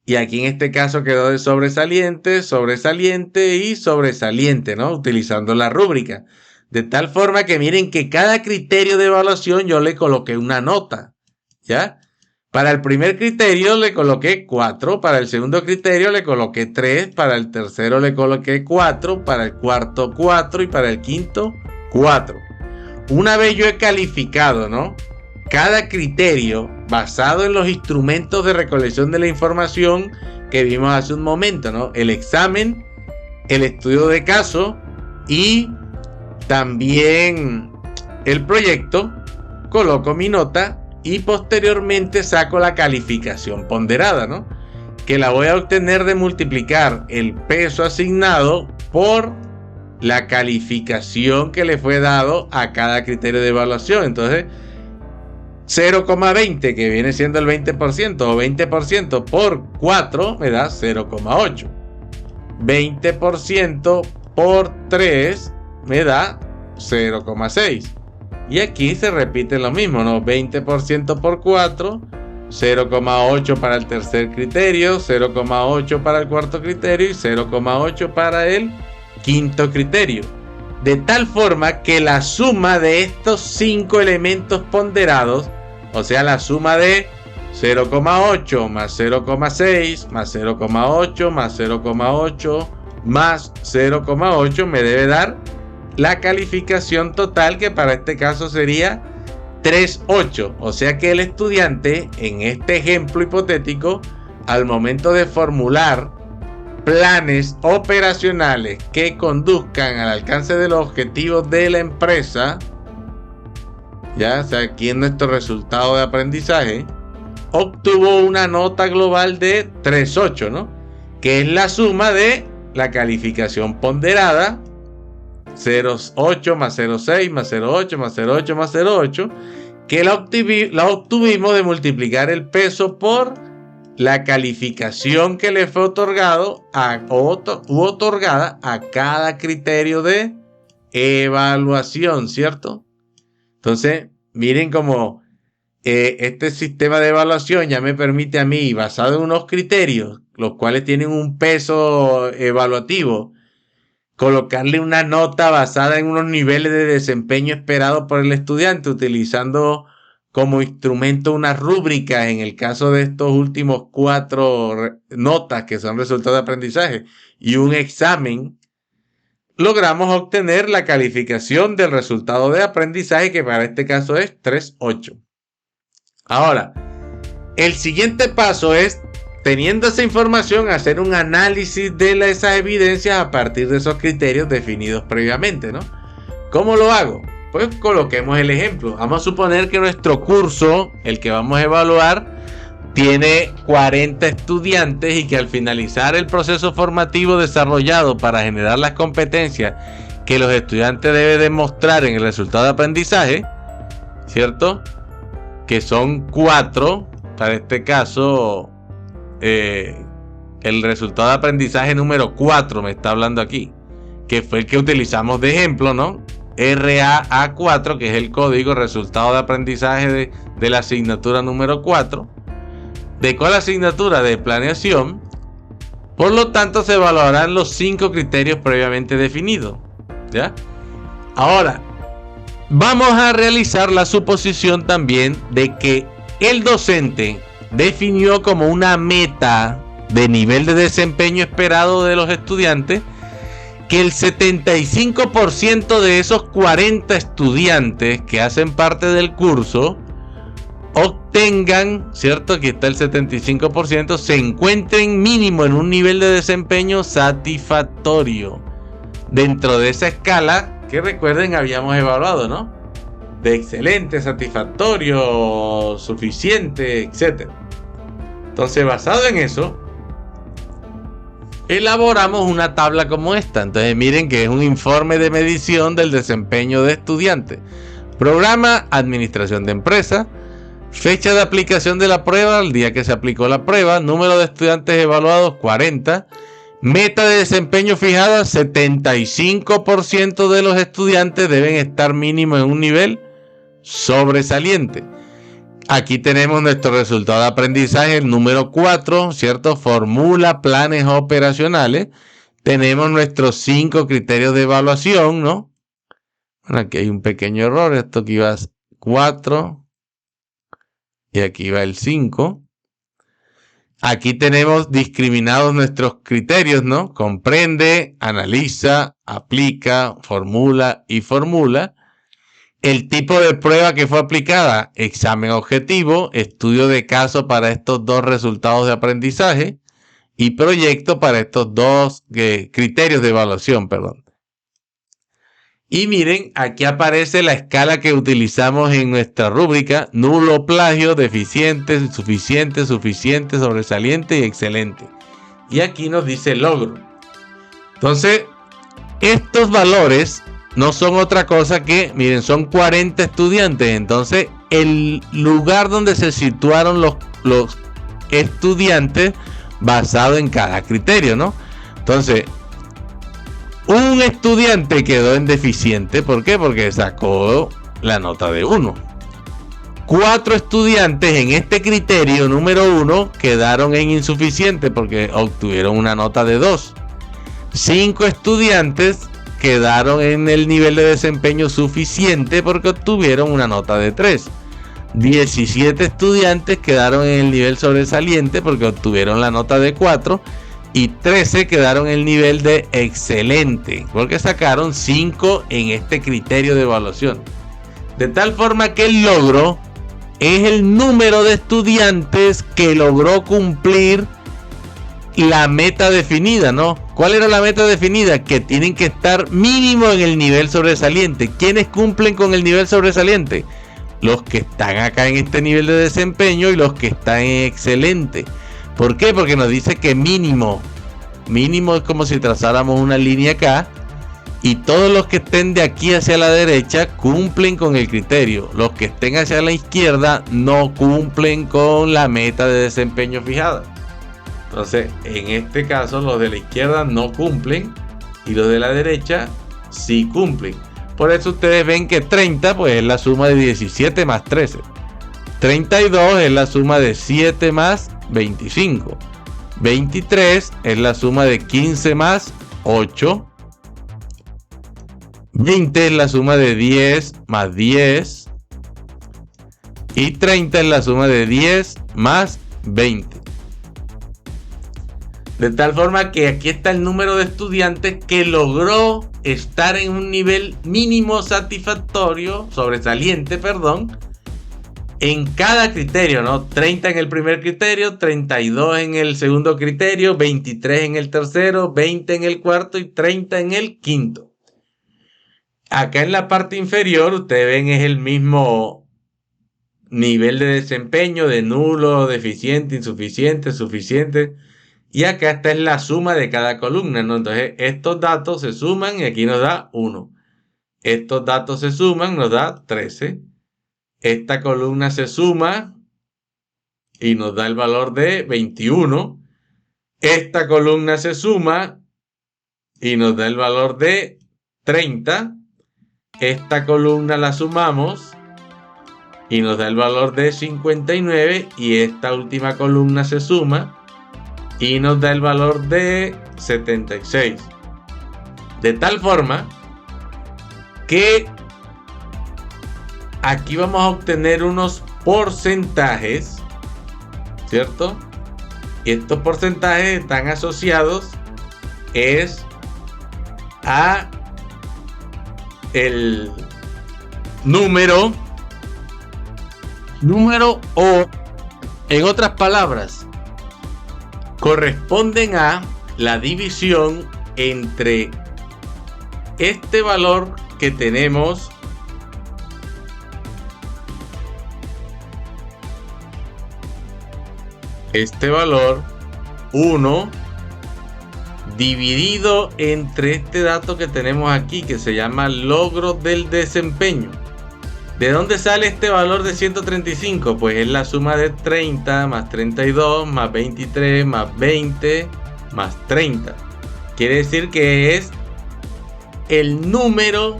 Y aquí en este caso quedó de sobresaliente, sobresaliente y sobresaliente, ¿no? Utilizando la rúbrica. De tal forma que miren que cada criterio de evaluación yo le coloqué una nota, ¿ya? Para el primer criterio le coloqué 4, para el segundo criterio le coloqué 3, para el tercero le coloqué 4, para el cuarto 4 y para el quinto 4. Una vez yo he calificado, ¿no?, cada criterio basado en los instrumentos de recolección de la información que vimos hace un momento, ¿no? El examen, el estudio de caso y también el proyecto, coloco mi nota y posteriormente saco la calificación ponderada, ¿no?, que la voy a obtener de multiplicar el peso asignado por la calificación que le fue dado a cada criterio de evaluación. Entonces, 0,20, que viene siendo el 20%, o 20% por 4 me da 0,8. 20% por 3 me da 0,6. Y aquí se repite lo mismo, ¿no? 20% por 4, 0,8 para el tercer criterio, 0,8 para el cuarto criterio y 0,8 para el quinto criterio. De tal forma que la suma de estos 5 elementos ponderados, o sea, la suma de 0,8 más 0,6 más 0,8 más 0,8 más 0,8 me debe dar la calificación total, que para este caso sería 3,8. O sea que el estudiante, en este ejemplo hipotético, al momento de formular planes operacionales que conduzcan al alcance de los objetivos de la empresa, ya, o sea, aquí en nuestro resultado de aprendizaje, obtuvo una nota global de 3,8, ¿no?, que es la suma de la calificación ponderada, 0,8 más 0,6 más 0,8 más 0,8 más 0,8, que la obtuvimos de multiplicar el peso por la calificación que le fue otorgada a cada criterio de evaluación, ¿cierto? Entonces, miren cómo este sistema de evaluación ya me permite a mí, basado en unos criterios, los cuales tienen un peso evaluativo, colocarle una nota basada en unos niveles de desempeño esperados por el estudiante, utilizando como instrumento unas rúbricas en el caso de estos últimos 4 notas que son resultados de aprendizaje y un examen. Logramos obtener la calificación del resultado de aprendizaje, que para este caso es 3,8. Ahora, el siguiente paso es, teniendo esa información, hacer un análisis de esas evidencias a partir de esos criterios definidos previamente, ¿no? ¿Cómo lo hago? Pues coloquemos el ejemplo. Vamos a suponer que nuestro curso, el que vamos a evaluar, tiene 40 estudiantes y que al finalizar el proceso formativo desarrollado para generar las competencias que los estudiantes deben demostrar en el resultado de aprendizaje, ¿cierto?, que son 4, para este caso, el resultado de aprendizaje número 4 me está hablando aquí, que fue el que utilizamos de ejemplo, ¿no? RAA4, que es el código resultado de aprendizaje de la asignatura número 4. ¿De cuál asignatura? De planeación. Por lo tanto, se evaluarán los 5 criterios previamente definidos, ¿ya? Ahora, vamos a realizar la suposición también de que el docente definió como una meta de nivel de desempeño esperado de los estudiantes que el 75% de esos 40 estudiantes que hacen parte del curso obtengan, ¿cierto?, aquí está el 75%, se encuentren mínimo en un nivel de desempeño satisfactorio dentro de esa escala que, recuerden, habíamos evaluado, ¿no?, de excelente, satisfactorio, suficiente, etc. Entonces, basado en eso, elaboramos una tabla como esta. Entonces, miren que es un informe de medición del desempeño de estudiantes. Programa, administración de empresa. Fecha de aplicación de la prueba, el día que se aplicó la prueba. Número de estudiantes evaluados, 40. Meta de desempeño fijada, 75% de los estudiantes deben estar mínimo en un nivel sobresaliente. Aquí tenemos nuestro resultado de aprendizaje, el número 4, ¿cierto? Formula planes operacionales. Tenemos nuestros 5 criterios de evaluación, ¿no? Bueno, aquí hay un pequeño error, esto que iba a 4, y aquí va el 5. Aquí tenemos discriminados nuestros criterios, ¿no? Comprende, analiza, aplica, formula y formula. El tipo de prueba que fue aplicada, examen objetivo, estudio de caso para estos dos resultados de aprendizaje y proyecto para estos dos criterios de evaluación, perdón. Y miren, aquí aparece la escala que utilizamos en nuestra rúbrica: nulo, plagio, deficiente, suficiente, suficiente, sobresaliente y excelente. Y aquí nos dice logro. Entonces, estos valores no son otra cosa que, miren, son 40 estudiantes. Entonces, el lugar donde se situaron los estudiantes basado en cada criterio, ¿no? Entonces, un estudiante quedó en deficiente. ¿Por qué? Porque sacó la nota de 1. 4 estudiantes en este criterio número 1 quedaron en insuficiente porque obtuvieron una nota de 2. 5 estudiantes quedaron en el nivel de desempeño suficiente porque obtuvieron una nota de 3. 17 estudiantes quedaron en el nivel sobresaliente porque obtuvieron la nota de 4. Y 13 quedaron en el nivel de excelente porque sacaron 5 en este criterio de evaluación. De tal forma que el logro es el número de estudiantes que logró cumplir la meta definida, ¿no? ¿Cuál era la meta definida? Que tienen que estar mínimo en el nivel sobresaliente. ¿Quiénes cumplen con el nivel sobresaliente? Los que están acá en este nivel de desempeño y los que están en excelente. ¿Por qué? Porque nos dice que mínimo es como si trazáramos una línea acá y todos los que estén de aquí hacia la derecha cumplen con el criterio. Los que estén hacia la izquierda no cumplen con la meta de desempeño fijada. Entonces, en este caso, los de la izquierda no cumplen y los de la derecha sí cumplen. Por eso ustedes ven que 30 pues es la suma de 17 más 13. 32 es la suma de 7 más 25. 23 es la suma de 15 más 8. 20 es la suma de 10 más 10. Y 30 es la suma de 10 más 20. De tal forma que aquí está el número de estudiantes que logró estar en un nivel mínimo satisfactorio, sobresaliente, perdón, en cada criterio, ¿no? 30 en el primer criterio, 32 en el segundo criterio, 23 en el tercero, 20 en el cuarto y 30 en el quinto. Acá en la parte inferior, ustedes ven, es el mismo nivel de desempeño de nulo, deficiente, insuficiente, suficiente. Y acá esta es la suma de cada columna, ¿no? Entonces, estos datos se suman y aquí nos da 1. Estos datos se suman, nos da 13. Esta columna se suma y nos da el valor de 21. Esta columna se suma y nos da el valor de 30. Esta columna la sumamos y nos da el valor de 59. Y esta última columna se suma y nos da el valor de 76. De tal forma que aquí vamos a obtener unos porcentajes, ¿cierto? Y estos porcentajes están asociados a el número o, en otras palabras, corresponden a la división entre este valor que tenemos este valor 1 dividido entre este dato que tenemos aquí que se llama logro del desempeño. ¿De dónde sale este valor de 135? Pues es la suma de 30 más 32 más 23 más 20 más 30. Quiere decir que es el número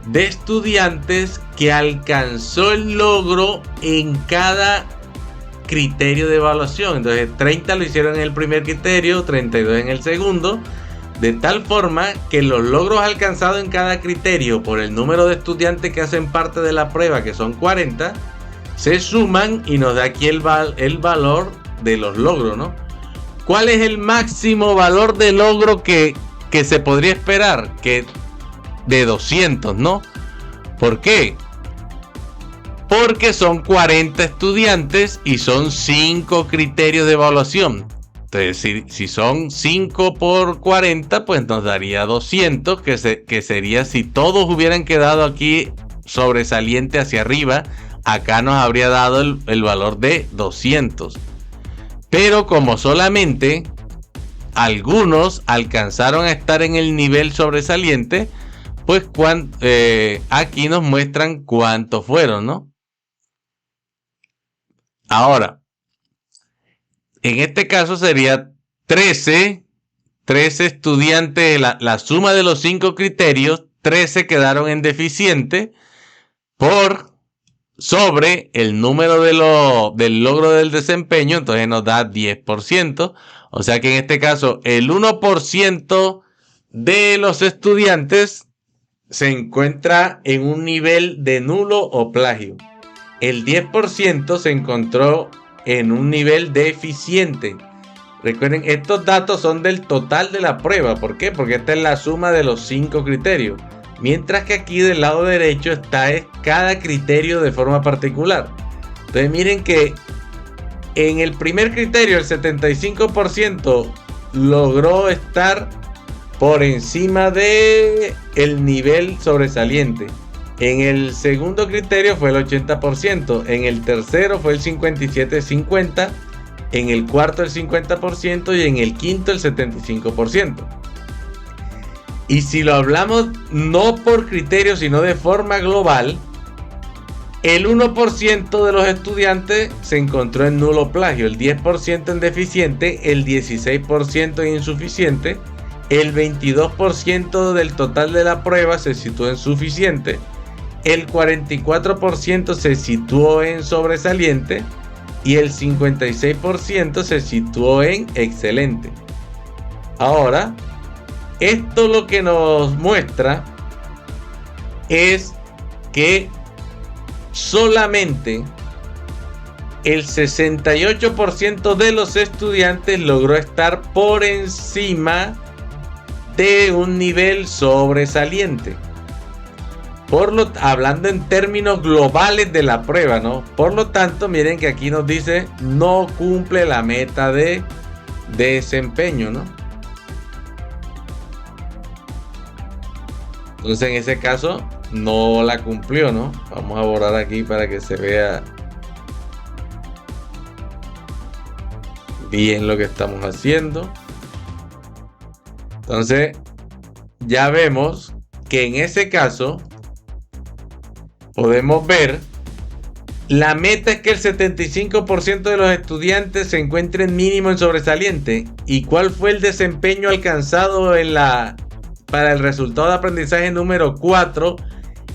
de estudiantes que alcanzó el logro en cada criterio de evaluación. Entonces 30 lo hicieron en el primer criterio, 32 en el segundo, de tal forma que los logros alcanzados en cada criterio por el número de estudiantes que hacen parte de la prueba, que son 40, se suman y nos da aquí el valor de los logros, ¿no? ¿Cuál es el máximo valor de logro que se podría esperar? Que de 200, ¿no? ¿Por qué? Porque son 40 estudiantes y son 5 criterios de evaluación. Entonces, si son 5 por 40, pues nos daría 200, que sería si todos hubieran quedado aquí sobresaliente hacia arriba, acá nos habría dado el valor de 200. Pero como solamente algunos alcanzaron a estar en el nivel sobresaliente, pues aquí nos muestran cuántos fueron, ¿no? Ahora, en este caso sería 13 estudiantes, la suma de los 5 criterios, 13 quedaron en deficiente sobre el número del logro del desempeño, entonces nos da 10%. O sea que en este caso el 1% de los estudiantes se encuentra en un nivel de nulo o plagio. El 10% se encontró en un nivel deficiente. Recuerden, estos datos son del total de la prueba. ¿Por qué? Porque esta es la suma de los 5 criterios. Mientras que aquí del lado derecho está cada criterio de forma particular. Entonces miren que en el primer criterio el 75% logró estar por encima de el nivel sobresaliente. En el segundo criterio fue el 80%. En el tercero fue el 57-50%. En el cuarto el 50% y en el quinto el 75%. Y si lo hablamos no por criterio, sino de forma global, el 1% de los estudiantes se encontró en nulo plagio, el 10% en deficiente, el 16% en insuficiente, el 22% del total de la prueba se situó en suficiente, el 44% se situó en sobresaliente y el 56% se situó en excelente. Ahora, esto lo que nos muestra es que solamente el 68% de los estudiantes logró estar por encima de un nivel sobresaliente. Hablando en términos globales de la prueba, ¿no? Por lo tanto, miren que aquí nos dice no cumple la meta de desempeño, ¿no? Entonces en ese caso no la cumplió, ¿no? Vamos a borrar aquí para que se vea bien lo que estamos haciendo. Entonces ya vemos que en ese caso podemos ver la meta es que el 75% de los estudiantes se encuentren mínimo en sobresaliente. ¿Y cuál fue el desempeño alcanzado para el resultado de aprendizaje número 4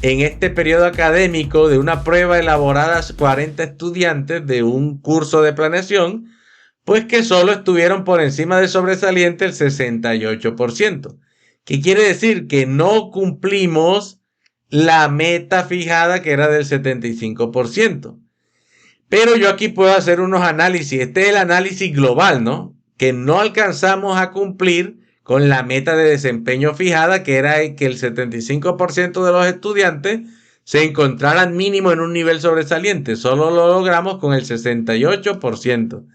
en este periodo académico de una prueba elaborada a 40 estudiantes de un curso de planeación? Pues que solo estuvieron por encima de sobresaliente el 68%. ¿Qué quiere decir? Que no cumplimos la meta fijada, que era del 75%. Pero yo aquí puedo hacer unos análisis. Este es el análisis global, ¿no? Que no alcanzamos a cumplir con la meta de desempeño fijada, que era que el 75% de los estudiantes se encontraran mínimo en un nivel sobresaliente. Solo lo logramos con el 68%.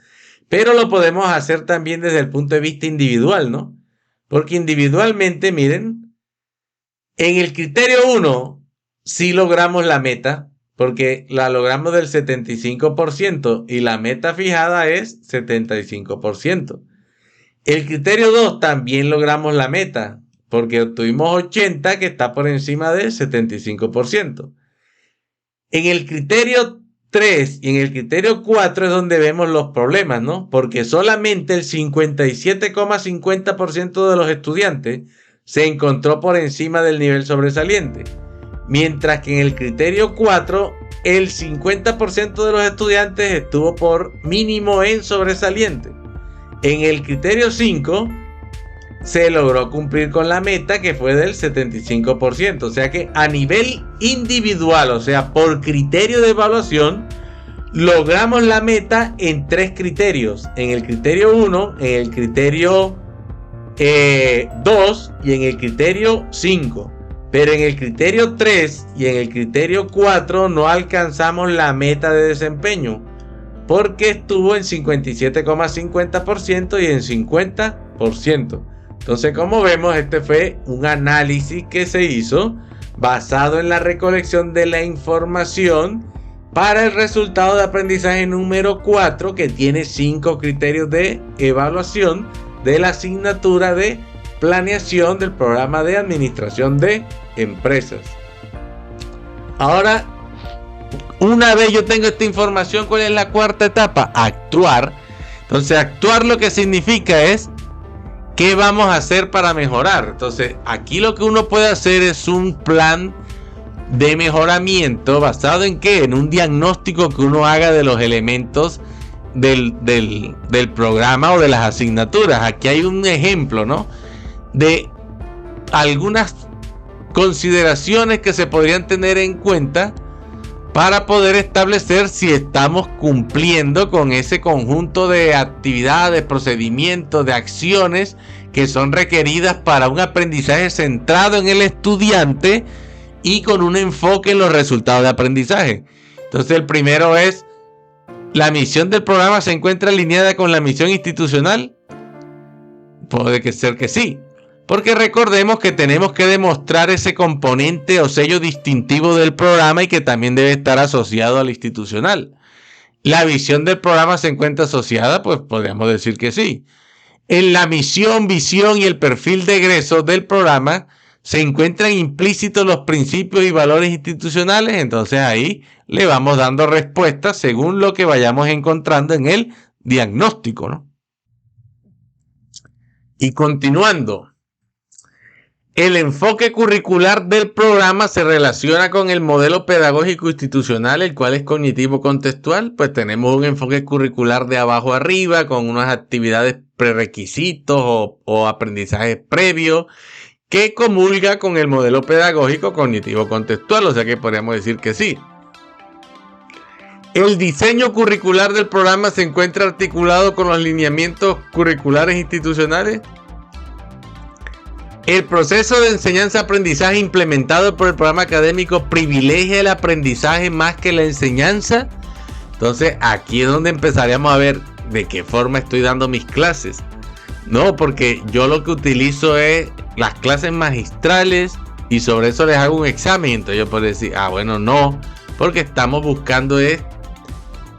Pero lo podemos hacer también desde el punto de vista individual, ¿no? Porque individualmente, miren, en el criterio 1 sí logramos la meta, porque la logramos del 75% y la meta fijada es 75%. El criterio 2 también logramos la meta, porque obtuvimos 80, que está por encima del 75%. En el criterio 3 y en el criterio 4 es donde vemos los problemas, ¿no? Porque solamente el 57,50% de los estudiantes se encontró por encima del nivel sobresaliente. Mientras que en el criterio 4, el 50% de los estudiantes estuvo por mínimo en sobresaliente. En el criterio 5 se logró cumplir con la meta, que fue del 75%. O sea que a nivel individual, o sea, por criterio de evaluación, logramos la meta en 3 criterios. En el criterio 1, en el criterio 2 y en el criterio 5. Pero en el criterio 3 y en el criterio 4 no alcanzamos la meta de desempeño, porque estuvo en 57,50% y en 50%. Entonces, como vemos, este fue un análisis que se hizo basado en la recolección de la información para el resultado de aprendizaje número 4, que tiene 5 criterios de evaluación de la asignatura de planeación del programa de administración de empresas. Ahora, una vez yo tengo esta información, ¿cuál es la cuarta etapa? Actuar. Entonces, actuar lo que significa es ¿qué vamos a hacer para mejorar? Entonces, aquí lo que uno puede hacer es un plan de mejoramiento basado en ¿qué? En un diagnóstico que uno haga de los elementos del programa o de las asignaturas. Aquí hay un ejemplo, ¿no? De algunas consideraciones que se podrían tener en cuenta para poder establecer si estamos cumpliendo con ese conjunto de actividades, procedimientos, de acciones que son requeridas para un aprendizaje centrado en el estudiante y con un enfoque en los resultados de aprendizaje. Entonces, el primero es: ¿la misión del programa se encuentra alineada con la misión institucional? Puede ser que sí, porque recordemos que tenemos que demostrar ese componente o sello distintivo del programa y que también debe estar asociado al institucional. ¿La visión del programa se encuentra asociada? Pues podríamos decir que sí. En la misión, visión y el perfil de egreso del programa se encuentran implícitos los principios y valores institucionales. Entonces ahí le vamos dando respuestas según lo que vayamos encontrando en el diagnóstico, ¿no? Y continuando. El enfoque curricular del programa se relaciona con el modelo pedagógico institucional, el cual es cognitivo-contextual. Pues tenemos un enfoque curricular de abajo arriba, con unas actividades prerequisitos o aprendizajes previos, que comulga con el modelo pedagógico cognitivo-contextual. O sea que podríamos decir que sí. El diseño curricular del programa se encuentra articulado con los lineamientos curriculares institucionales. El proceso de enseñanza-aprendizaje implementado por el programa académico privilegia el aprendizaje más que la enseñanza. Entonces, aquí es donde empezaríamos a ver de qué forma estoy dando mis clases. No, porque yo lo que utilizo es las clases magistrales y sobre eso les hago un examen. Entonces yo puedo decir, bueno, no, porque estamos buscando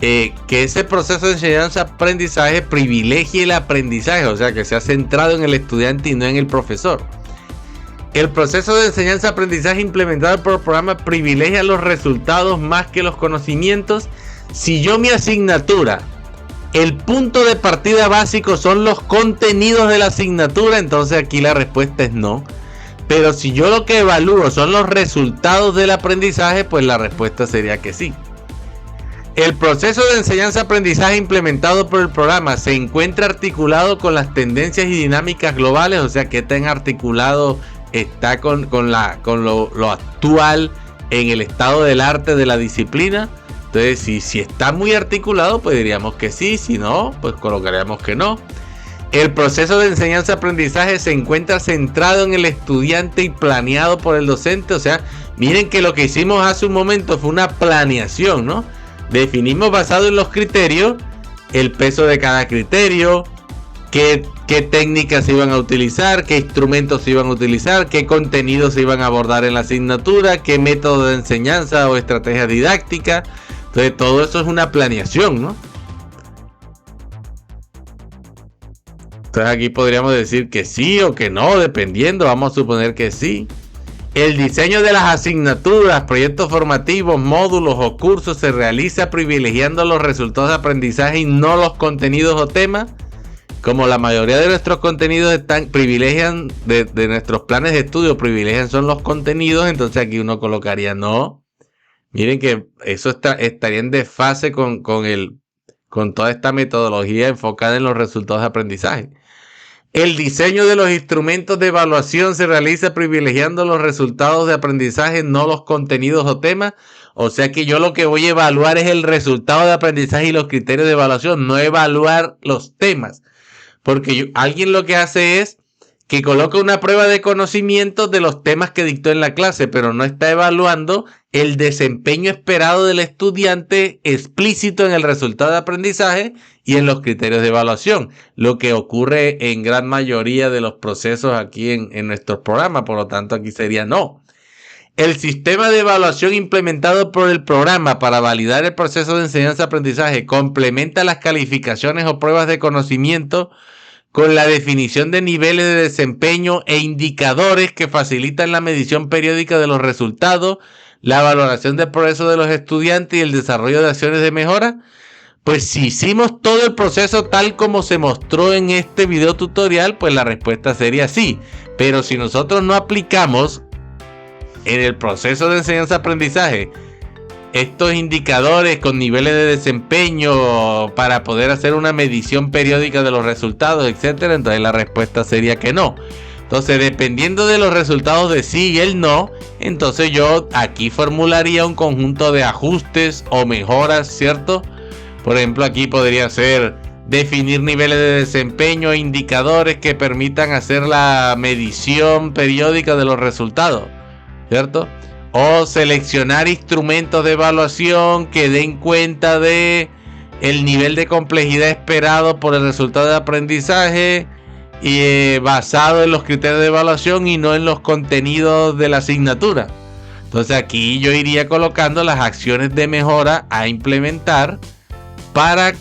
que ese proceso de enseñanza-aprendizaje privilegie el aprendizaje, o sea, que sea centrado en el estudiante y no en el profesor. El proceso de enseñanza-aprendizaje implementado por el programa privilegia los resultados más que los conocimientos. Si yo mi asignatura, el punto de partida básico son los contenidos de la asignatura, entonces aquí la respuesta es no. Pero si yo lo que evalúo son los resultados del aprendizaje, pues la respuesta sería que sí. El proceso de enseñanza-aprendizaje implementado por el programa se encuentra articulado con las tendencias y dinámicas globales, o sea, que tan articulado está con lo actual en el estado del arte de la disciplina. Entonces, si está muy articulado, pues diríamos que sí, si no, pues colocaríamos que no. El proceso de enseñanza-aprendizaje se encuentra centrado en el estudiante y planeado por el docente, o sea, miren que lo que hicimos hace un momento fue una planeación, ¿no? Definimos basado en los criterios, el peso de cada criterio, qué técnicas se iban a utilizar, qué instrumentos se iban a utilizar, qué contenidos se iban a abordar en la asignatura, qué método de enseñanza o estrategia didáctica. Entonces todo eso es una planeación, ¿no? Entonces aquí podríamos decir que sí o que no, dependiendo, vamos a suponer que sí. El diseño de las asignaturas, proyectos formativos, módulos o cursos se realiza privilegiando los resultados de aprendizaje y no los contenidos o temas. Como la mayoría de nuestros contenidos privilegian de nuestros planes de estudio, privilegian son los contenidos, entonces aquí uno colocaría no. Miren que eso estaría en desfase con toda esta metodología enfocada en los resultados de aprendizaje. El diseño de los instrumentos de evaluación se realiza privilegiando los resultados de aprendizaje, no los contenidos o temas. O sea que yo lo que voy a evaluar es el resultado de aprendizaje y los criterios de evaluación, no evaluar los temas. Porque alguien lo que hace es que coloca una prueba de conocimiento de los temas que dictó en la clase, pero no está evaluando el desempeño esperado del estudiante explícito en el resultado de aprendizaje y en los criterios de evaluación, lo que ocurre en gran mayoría de los procesos aquí en nuestros programas. Por lo tanto, aquí sería no. El sistema de evaluación implementado por el programa para validar el proceso de enseñanza-aprendizaje complementa las calificaciones o pruebas de conocimiento con la definición de niveles de desempeño e indicadores que facilitan la medición periódica de los resultados, la valoración del progreso de los estudiantes y el desarrollo de acciones de mejora. Pues si hicimos todo el proceso tal como se mostró en este video tutorial, pues la respuesta sería sí. Pero si nosotros no aplicamos en el proceso de enseñanza-aprendizaje estos indicadores con niveles de desempeño para poder hacer una medición periódica de los resultados, etcétera, entonces la respuesta sería que no. Entonces, dependiendo de los resultados de sí y el no, entonces yo aquí formularía un conjunto de ajustes o mejoras, ¿cierto? Por ejemplo, aquí podría ser definir niveles de desempeño e indicadores que permitan hacer la medición periódica de los resultados, ¿cierto? O seleccionar instrumentos de evaluación que den cuenta de el nivel de complejidad esperado por el resultado de aprendizaje y basado en los criterios de evaluación y no en los contenidos de la asignatura. Entonces aquí yo iría colocando las acciones de mejora a implementar para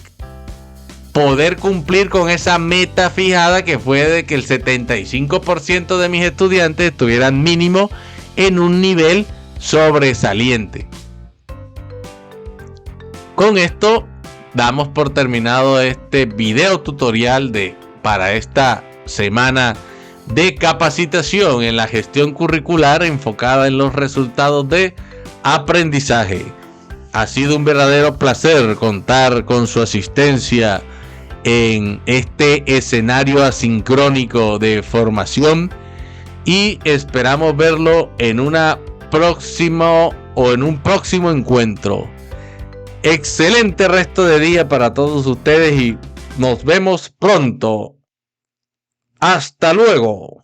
poder cumplir con esa meta fijada que fue de que el 75% de mis estudiantes estuvieran mínimo en un nivel sobresaliente. Con esto damos por terminado este video tutorial para esta semana de capacitación en la gestión curricular enfocada en los resultados de aprendizaje. Ha sido un verdadero placer contar con su asistencia en este escenario asincrónico de formación y esperamos verlo en un próximo encuentro. Excelente resto de día para todos ustedes y nos vemos pronto. Hasta luego.